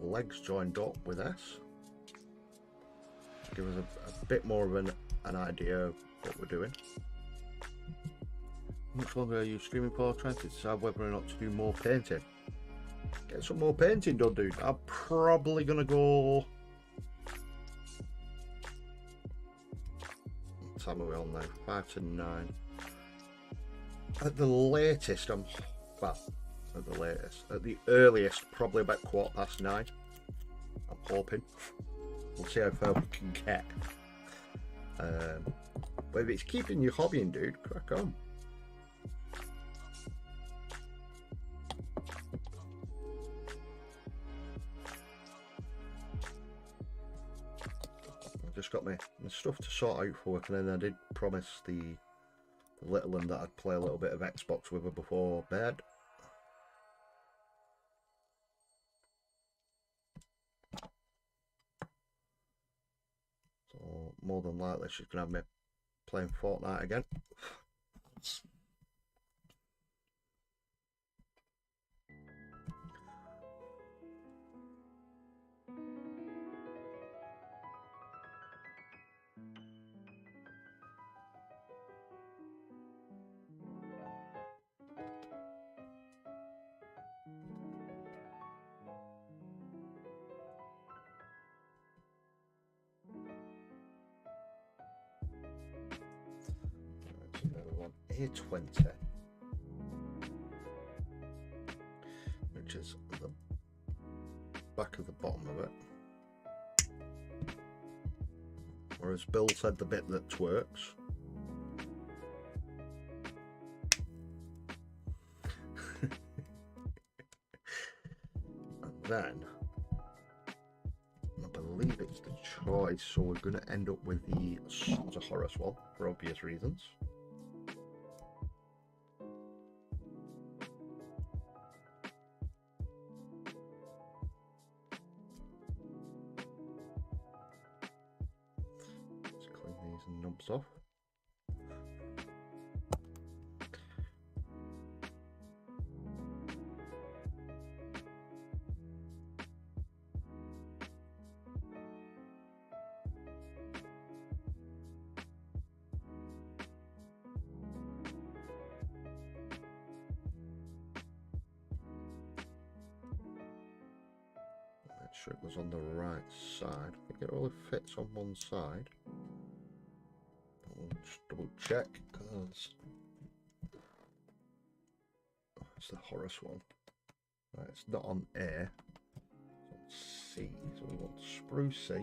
legs joined up with this. Give us a bit more of an idea of what we're doing. How much longer are you streaming for? Trying to decide whether or not to do more painting. Get some more painting done, dude. I'm probably gonna go. What time are we on now? 5 to 9. At the latest, well, at the latest, at the earliest, probably about 9:15. I'm hoping. We'll see how far we can get. But if it's keeping you hobbying, dude, crack on. I've just got my stuff to sort out for work, and then I did promise the little one that I'd play a little bit of Xbox with her before bed. So more than likely she's gonna have me playing Fortnite again. A20, which is the back of the bottom of it, whereas Bill said the bit that twerks. And then I believe it's the choice, so we're going to end up with the Sons of Horus one for obvious reasons. Nubs off. Make sure it was on the right side. I think it only fits on one side. Just double check, because it's the Horus one. Right, it's not on A, it's on C, so we want spruce C.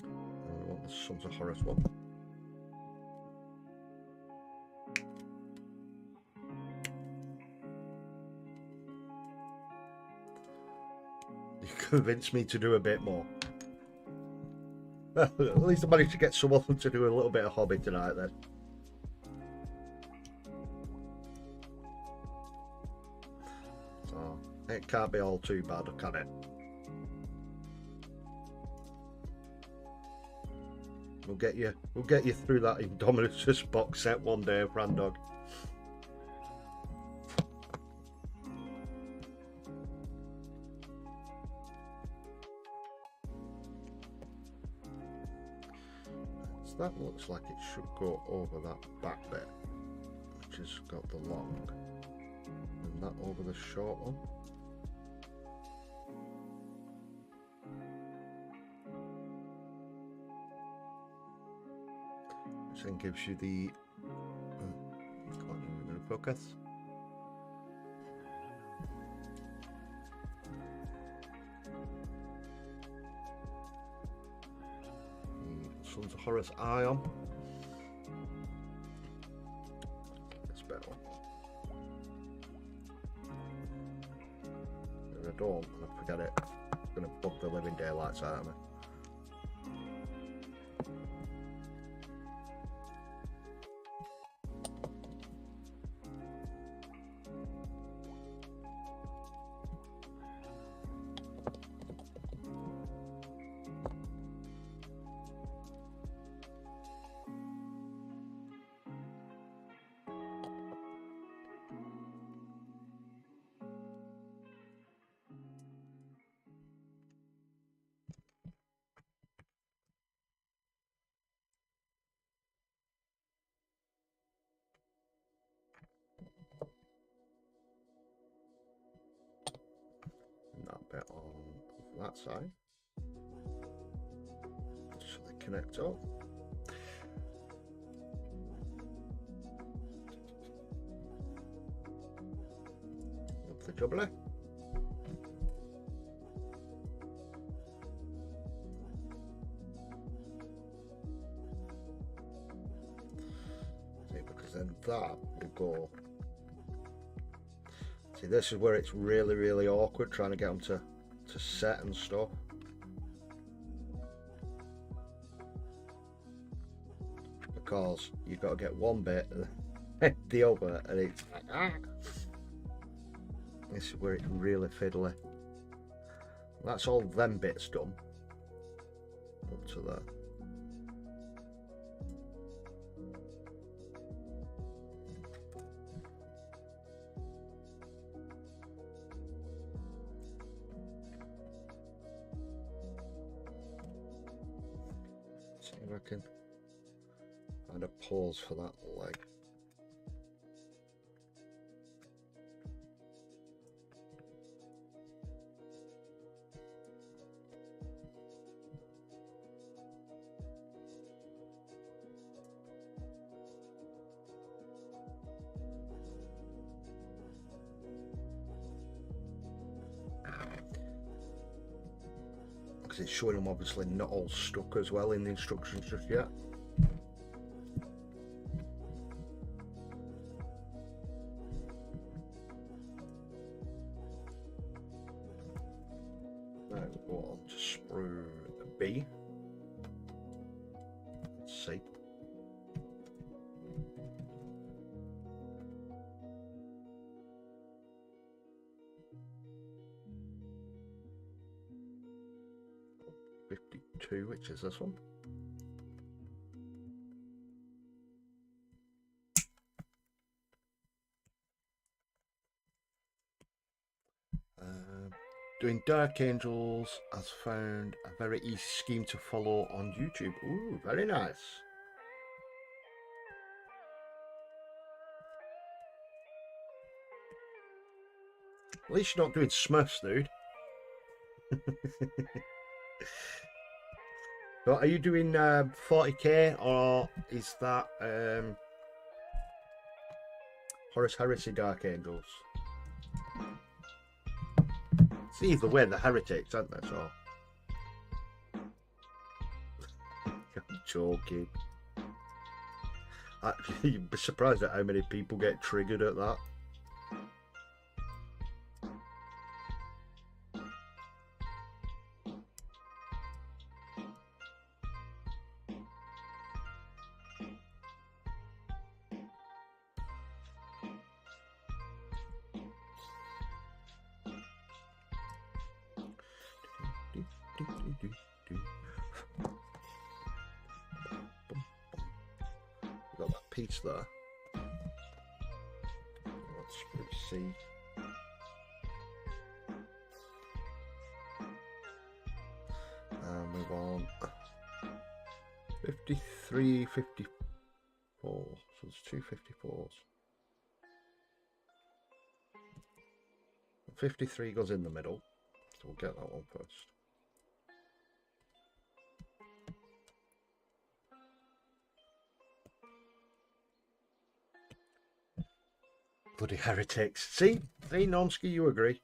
And we want the Sons of Horus one. You convinced me to do a bit more. Well, at least I managed to get someone to do a little bit of hobby tonight then. So, it can't be all too bad, can it? We'll get you through that Indominus box set one day, Brandog. So that looks like it should go over that back bit, which has got the long, and that over the short one. Which then gives you the focus. Sons of Horus eye on. It's better one. If I don't, and I forget it, I'm going to bug the living daylights out of me. Bit on that side, so they connect up. Up the jubbly. See, because then that will go. See, this is where it's really awkward trying to get them to set and stuff. Because you've got to get one bit and the other, and it's like, ah. This is where it's really fiddly. That's all them bits done. Up to there. See if I can find a pause for that leg. Because it's showing them obviously not all stuck as well in the instructions just yet. Now we'll go on to sprue B. Let's see. Which is this one. Doing Dark Angels has found a very easy scheme to follow on YouTube. Ooh, very nice. At least you're not doing Smurfs, dude. So are you doing 40k, or is that Horus Heresy Dark Angels? It's either way, the heretics, aren't they? So I'm joking. Actually, you'd be surprised at how many people get triggered at that. piece there. Let's see. And we want 53, 54. So there's two 54s. 53 goes in the middle. So we'll get that one first. Bloody heretics. See, Nomsky, you agree.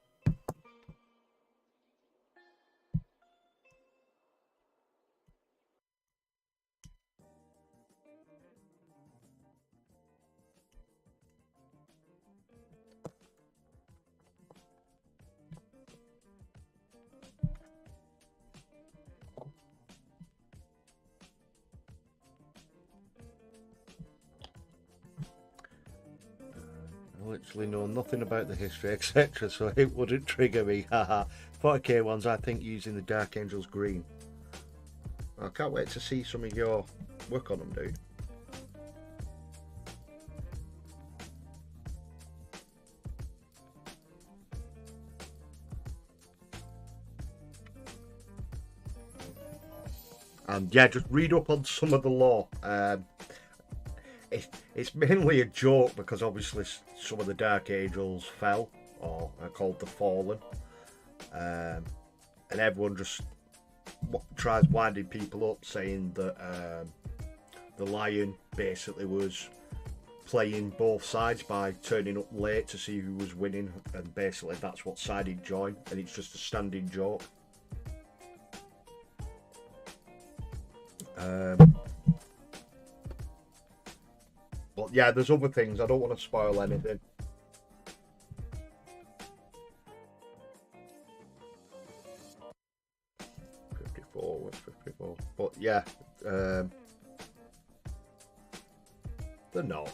I literally know nothing about the history, etc., so it wouldn't trigger me. Haha. 40k ones, I think, using the Dark Angels green. I can't wait to see some of your work on them, dude. And yeah, just read up on some of the lore. It's mainly a joke because obviously some of the Dark Angels fell, or are called the Fallen, and everyone just tries winding people up, saying that the Lion basically was playing both sides by turning up late to see who was winning, and basically that's what side he'd join, and it's just a standing joke. But yeah, there's other things. I don't want to spoil anything. Was 54. But yeah, they're not.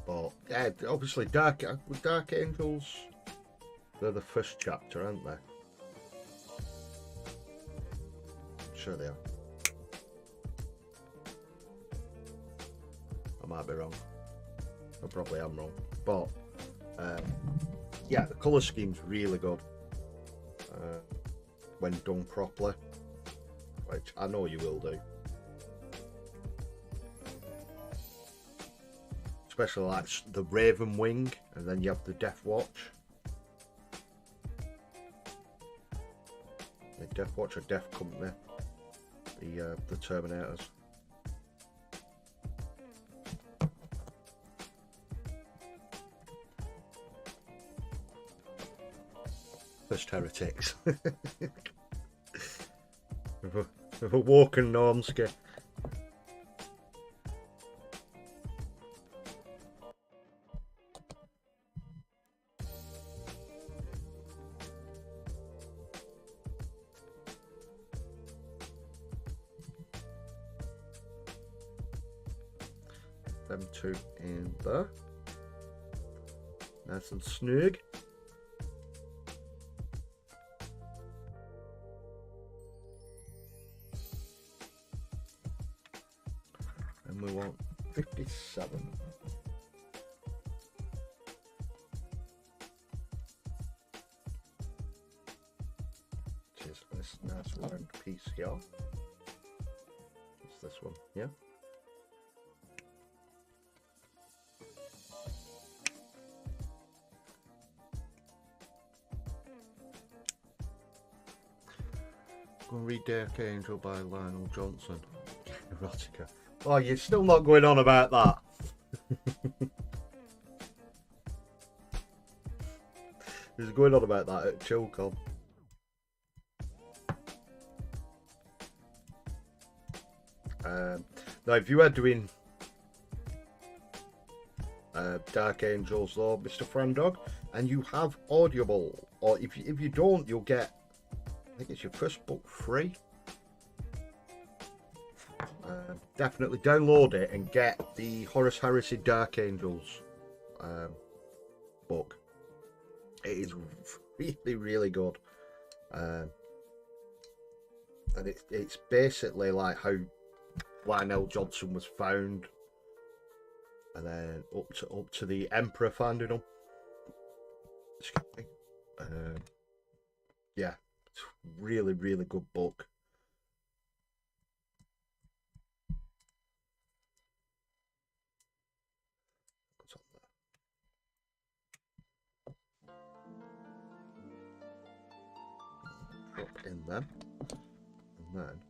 But yeah, obviously Dark Angels, they're the first chapter, aren't they? Sure they are. I might be wrong. I probably am wrong. But yeah, the colour scheme's really good when done properly, which I know you will do. Especially like the Raven Wing, and then you have the Death Watch. The Death Watch or Death Company, the Terminators. First heretics. Of a walking Normski. Them two in there. Nice and snug. And we want 57. Which is this nice round piece here. It's this one, yeah. Go and read Dark Angel by Lionel Johnson. Erotica. Oh, you're still not going on about that. He's going on about that at ChillCon. Now, if you are doing Dark Angels though, Mr. Frandog, and you have Audible, or if you don't, you'll get, I think it's your first book free. Definitely download it and get the Horus Heresy Dark Angels book. It is really, really good. and it's basically like how Lionel Johnson was found, and then up to the Emperor finding him. Excuse me. Yeah, it's really good book. What's on there? Drop in there, and then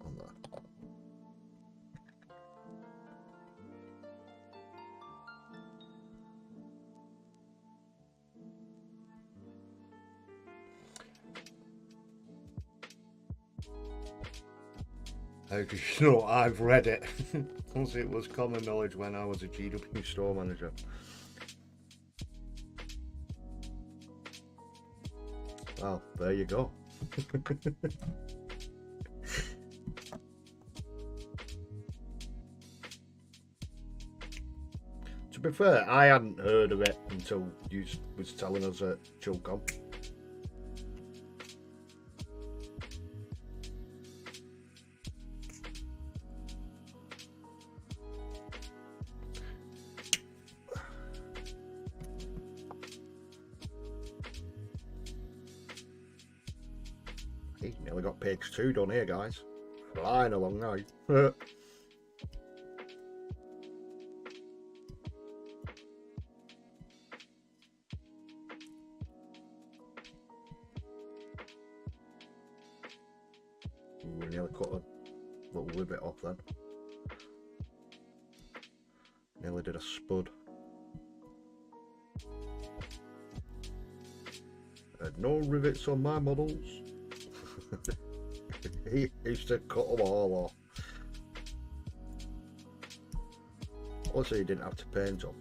on there. How do you know I've read it? Because it was common knowledge when I was a GW store manager. Well, there you go. To be fair, I hadn't heard of it until you was telling us at Chilcom. Hey, nearly got page 2 done here, guys. Flying along now. We nearly cut a little rivet off then. Nearly did a spud. Had no rivets on my models. He used to cut them all off. Also, he didn't have to paint them.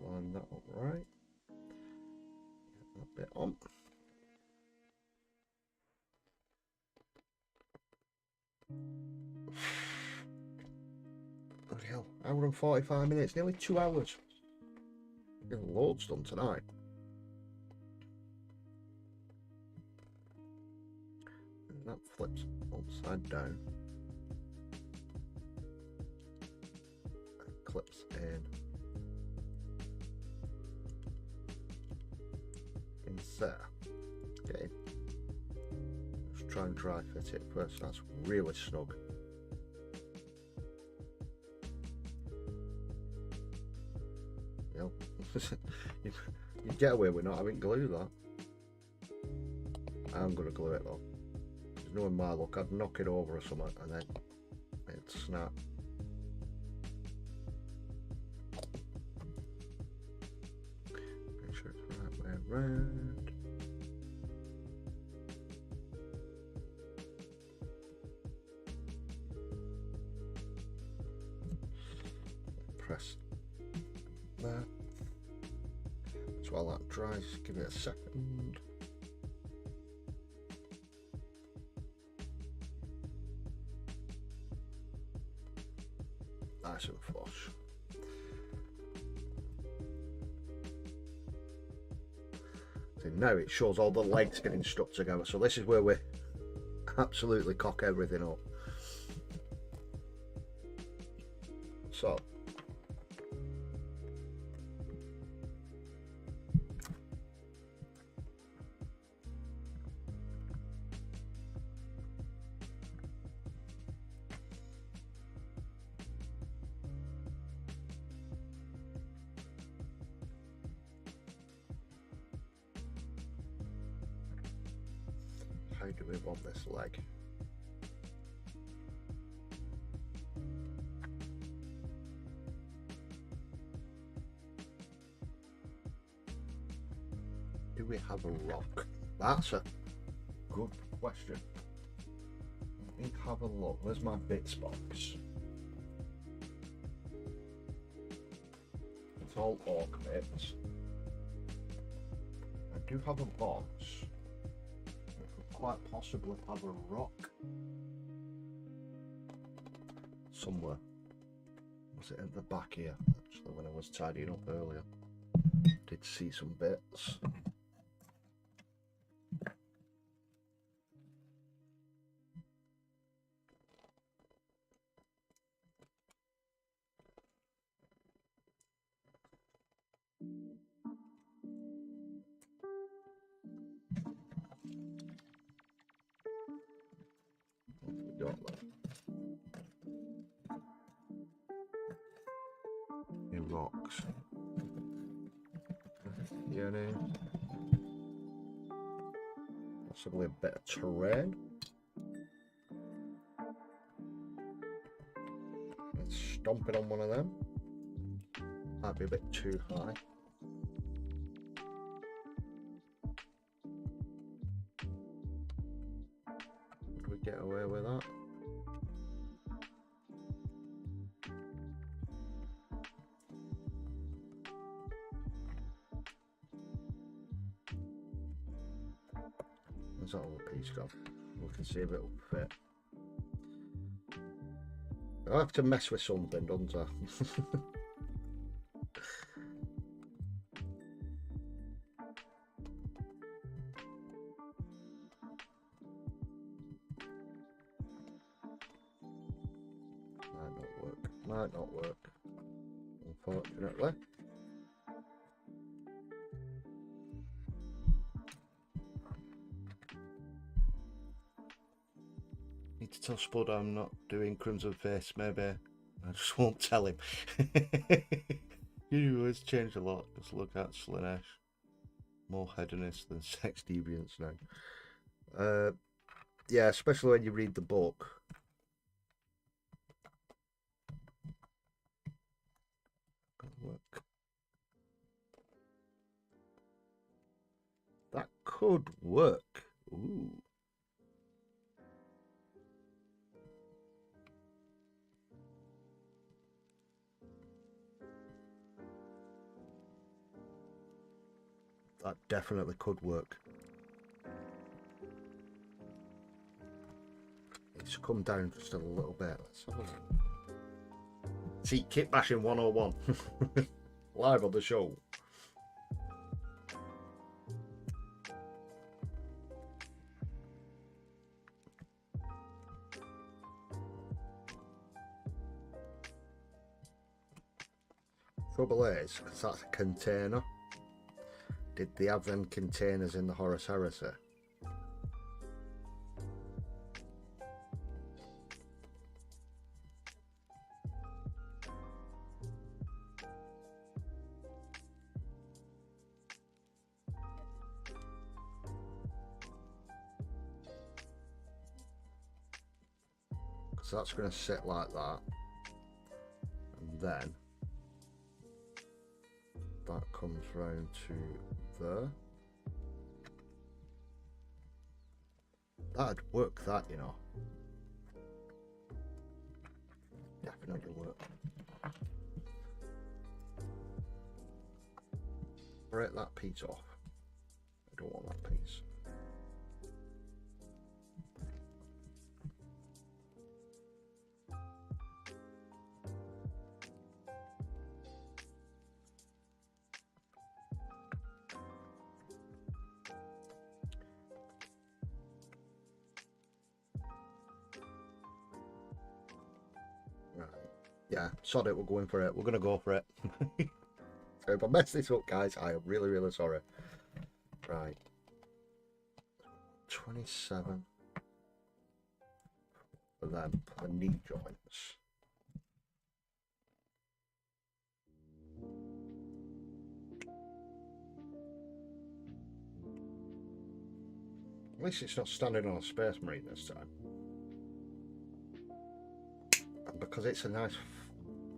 Line that up right. Get that bit on. Bloody hell, hour and 45 minutes, nearly 2 hours. Getting loads done tonight. And that flips upside down. And clips in. There. Okay. Let's try and dry fit it first. That's really snug. You know, you get away with not having glue that. I'm gonna glue it though. Because knowing my luck, I'd knock it over or something and then it'd snap. Make sure it's the right way around. Press there. So while that dries, give it a second. Nice and flush. So now it shows all the legs getting stuck together. So this is where we absolutely cock everything up. So how do we want this leg? Do we have a rock? That's a good question. me have a look. Where's my bits box? It's all orc bits. I do have a box. It could quite possibly have a rock somewhere. Was it at the back here? Actually, when I was tidying up earlier, did see some bits. New rocks. Yeah, possibly a bit of terrain. Let's stomp it on one of them. Might be a bit too high. Would we get away with that? Where's that other piece gone? We can see if it'll fit. I have to mess with something, don't I? Might not work, unfortunately. Need to tell Spud I'm not doing Crimson Face, maybe. I just won't tell him. It's changed a lot. Just look at Slanesh. More hedonist than sex deviants now. Yeah, especially when you read the book. Work. That could work. Ooh. That definitely could work. It's come down just a little bit. Let's have a look. See, Kit Bashing 101 live on the show. Trouble is, because that's a container. Did they have them containers in the Horus Heresy? So that's going to sit like that, and then that comes round to there. That'd work, that, you know. Definitely work. Break that piece off. I don't want that piece. Yeah, sod it, we're going for it. We're going to go for it. So if I mess this up, guys, I am really, really sorry. Right. 27. For them, for the knee joints. At least it's not standing on a Space Marine this time. And because it's a nice,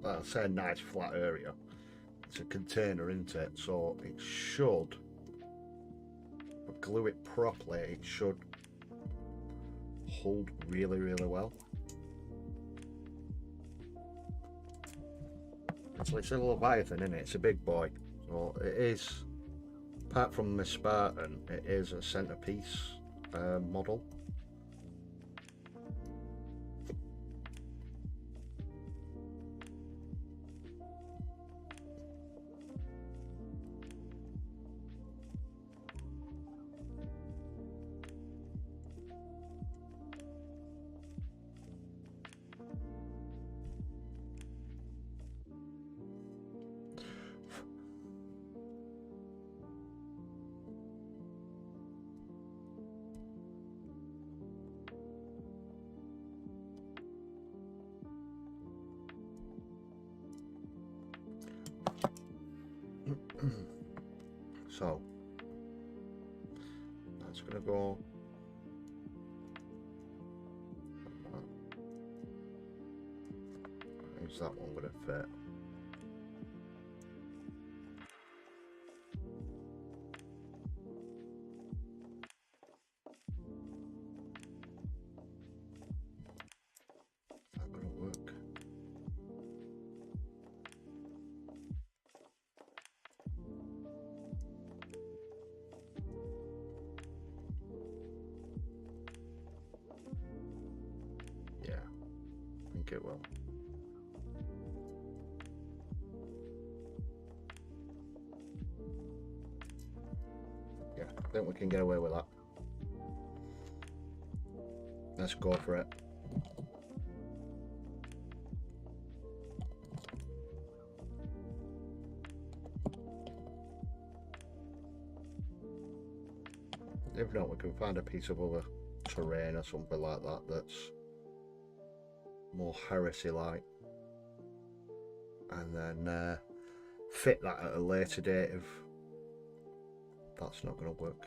well, I say a nice flat area, it's a container, isn't it? So it should, if I glue it properly, it should hold really, really well. It's a Leviathan, isn't it? It's a big boy. So it is, apart from the Spartan, it is a centerpiece model. So that's gonna go. How's that one gonna fit? Is that gonna work? Yeah, I think it will. Yeah, I think we can get away with that. Let's go for it. If not, we can find a piece of other terrain or something like that that's more heresy-like, and then fit that at a later date if that's not going to work.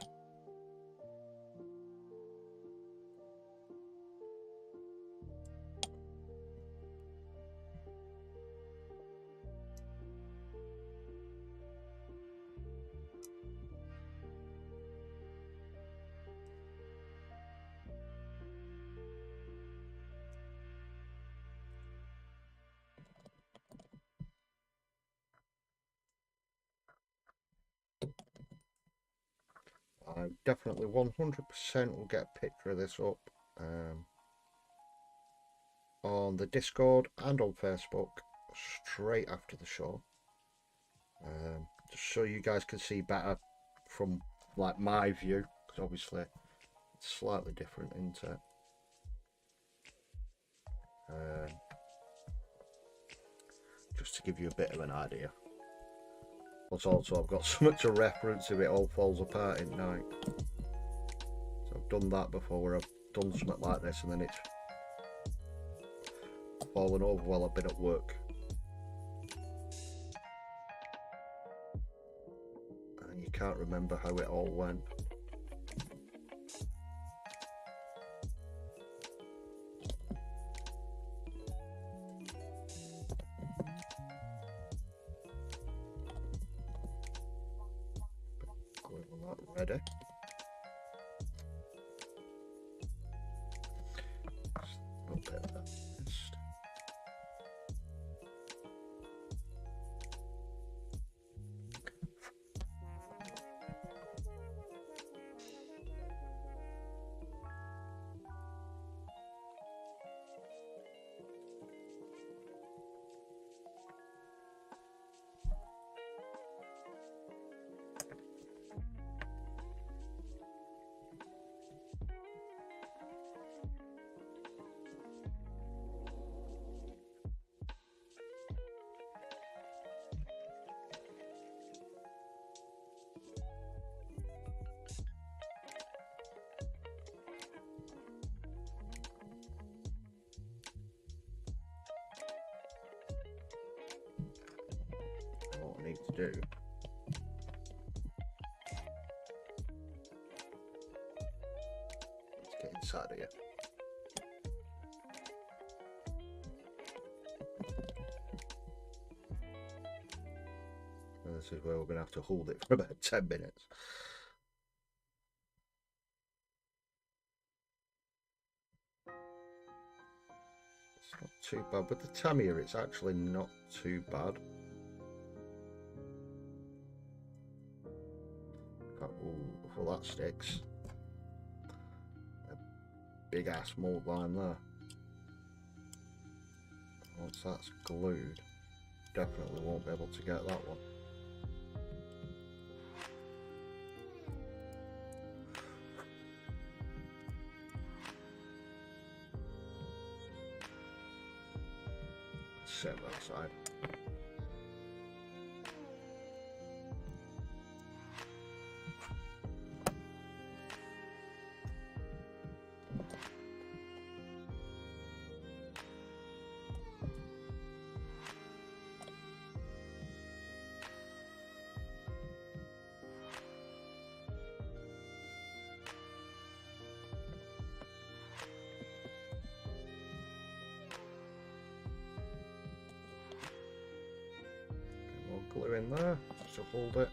I definitely 100% will get a picture of this up on the Discord and on Facebook straight after the show, just so you guys can see better from like my view, because obviously it's slightly different, isn't it? Just to give you a bit of an idea. But also I've got something to reference if it all falls apart at night. So I've done that before, where I've done something like this and then it's fallen over while I've been at work. And you can't remember how it all went. Ready? A little bit of that. What I need to do is get inside of here. And this is where we're going to have to hold it for about 10 minutes. Not too bad. With the Tamiya, it's actually not too bad. Ooh, well, that sticks. A big ass mold line there. Once that's glued, definitely won't be able to get that one. Set that aside. Glue in there just to hold it.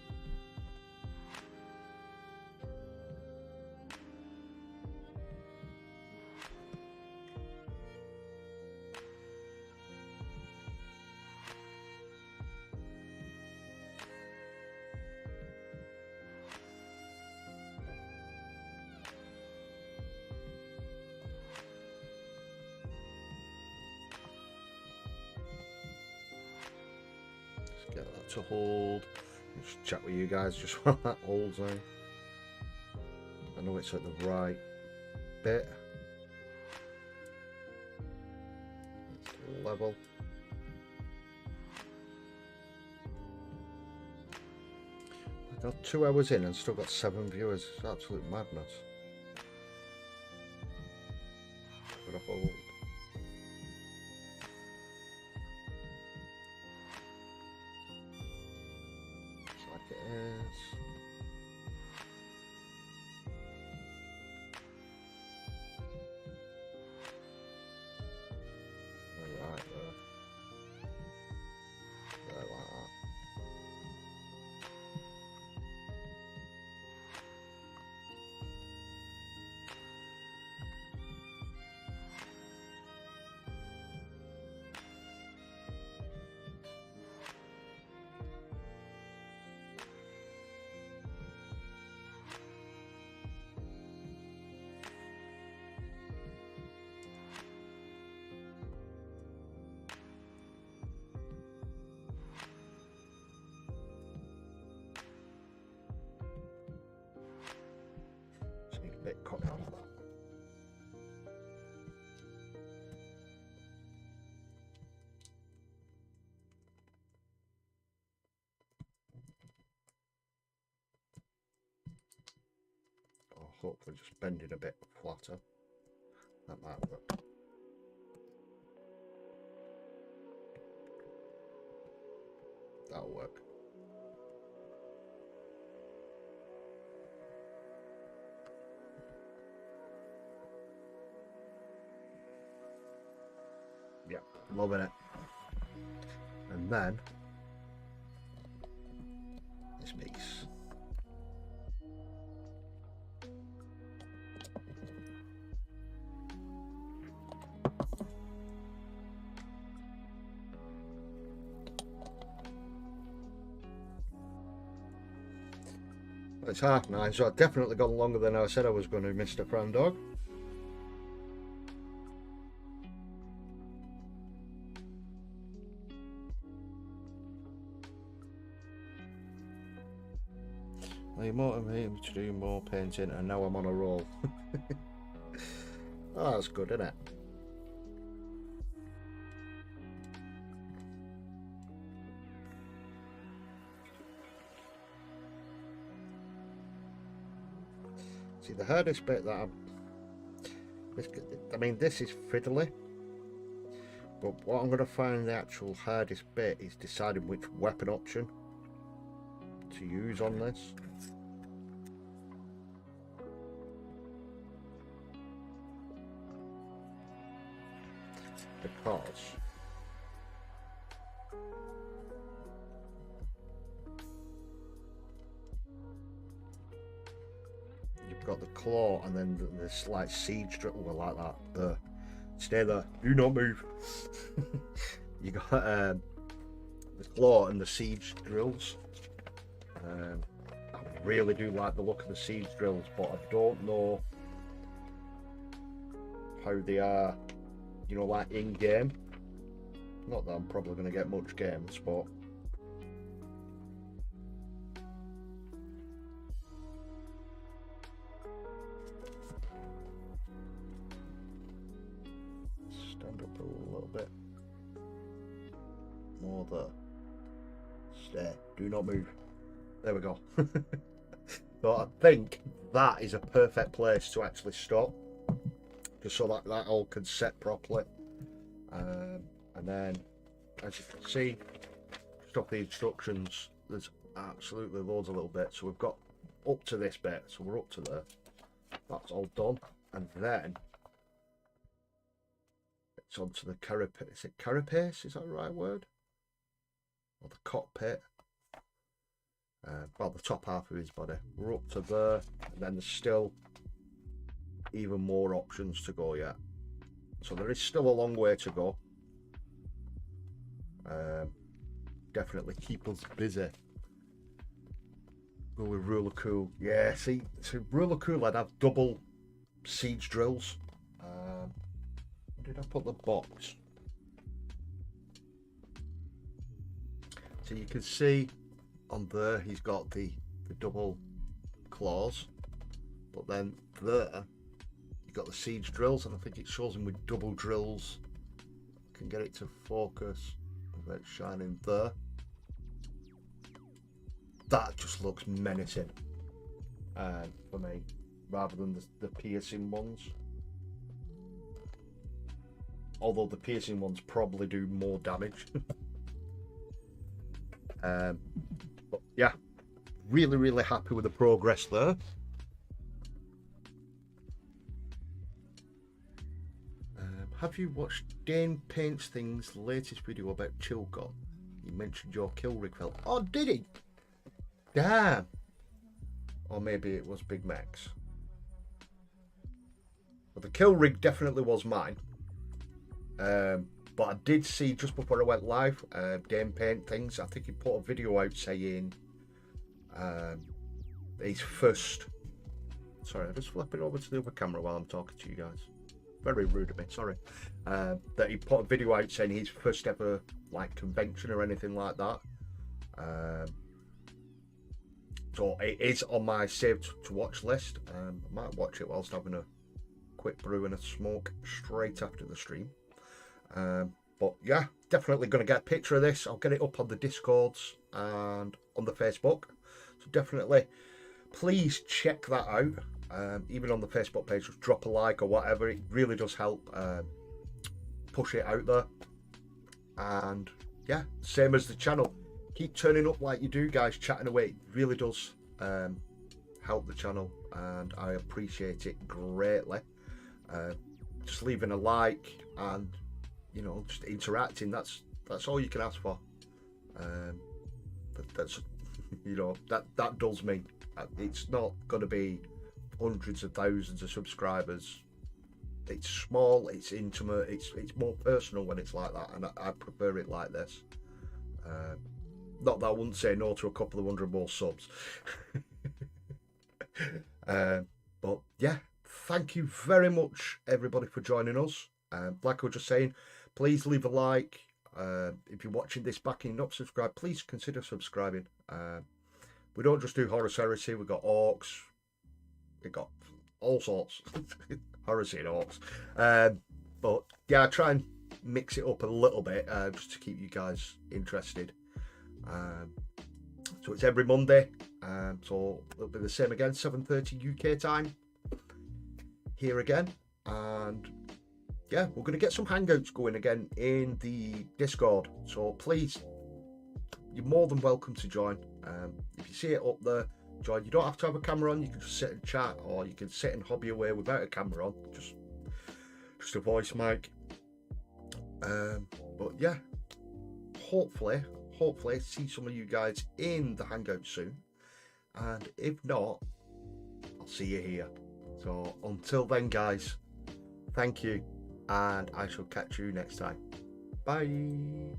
Get that to hold. Just chat with you guys just while that holds in. I know it's at the right bit. It's level. I got 2 hours in and still got 7 viewers. It's absolute madness. Gotta hold. Bit cut off. Or hopefully just bend it a bit flatter. That might work. That'll work. Yeah, loving it. And then this piece. It's 9:30, so I've definitely gone longer than I said I was going to, Mr. Frandog. You motivated me to do more painting, and now I'm on a roll. Oh, that's good, isn't it? See, the hardest bit that I mean, this is fiddly, but what I'm going to find the actual hardest bit is deciding which weapon option to use on this. Because you've got the claw and then the slight siege, well, like that, Stay there. Do not move. You got the claw and the siege drills. I really do like the look of the siege drills, but I don't know how they are, you know, like in game. Not that I'm probably going to get much games, but stand up a little bit more there. Stay. Do not move. There we go. So I think that is a perfect place to actually stop, just so that all can set properly. And then, as you can see, just off the instructions, there's absolutely loads of little bits. So we've got up to this bit, so we're up to there. That's all done, and then it's onto the carapace. Is it carapace? Is that the right word? Or the cockpit? Well, the top half of his body. We're up to there, and then there's still even more options to go yet. So there is still a long way to go. Definitely keep us busy. Go with Ruler Cool. Yeah, see, so Ruler Cool, I'd have double siege drills. Where did I put the box? So you can see on there he's got the double claws, but then there you've got the siege drills, and I think it shows him with double drills. I can get it to focus where it's shining there. That just looks menacing for me, rather than the piercing ones. Although the piercing ones probably do more damage. But yeah, really happy with the progress there. Have you watched Dane Paints Things' latest video about Chilcot? He mentioned your kill rig fell. Oh, did he? Damn. Or maybe it was Big Max. But the kill rig definitely was mine. But I did see just before I went live, Dane Paint Things, I think he put a video out saying his first... Sorry, I'm just flipping over to the other camera while I'm talking to you guys. Very rude of me, sorry. That he put a video out saying his first ever like convention or anything like that. So it is on my saved to watch list. I might watch it whilst having a quick brew and a smoke straight after the stream. But yeah, definitely going to get a picture of this. I'll get it up on the Discords and on the Facebook. So definitely, please check that out. Even on the Facebook page, just drop a like or whatever. It really does help push it out there. And yeah, same as the channel. Keep turning up like you do, guys, chatting away. It really does help the channel, and I appreciate it greatly. Just leaving a like and, you know, just interacting. That's all you can ask for. That's you know, that does me. It's not going to be hundreds of thousands of subscribers. It's small, it's intimate, it's more personal when it's like that, and I prefer it like this. Not that I wouldn't say no to a couple of hundred more subs. But yeah, thank you very much everybody for joining us. Like I was just saying, please leave a like. If you're watching this back and you're not subscribed, please consider subscribing. We don't just do Horus Heresy, we've got Orcs, we've got all sorts. Heresy and Orcs. But yeah, I try and mix it up a little bit just to keep you guys interested. So it's every Monday, so it'll be the same again, 7:30 UK time here again. And yeah, we're going to get some hangouts going again in the Discord, so please, you're more than welcome to join. If you see it up there, join. You don't have to have a camera on, you can just sit and chat, or you can sit and hobby away without a camera on, just a voice mic. But yeah, hopefully see some of you guys in the hangout soon, and if not, I'll see you here. So until then, guys, thank you. and I shall catch you next time. Bye.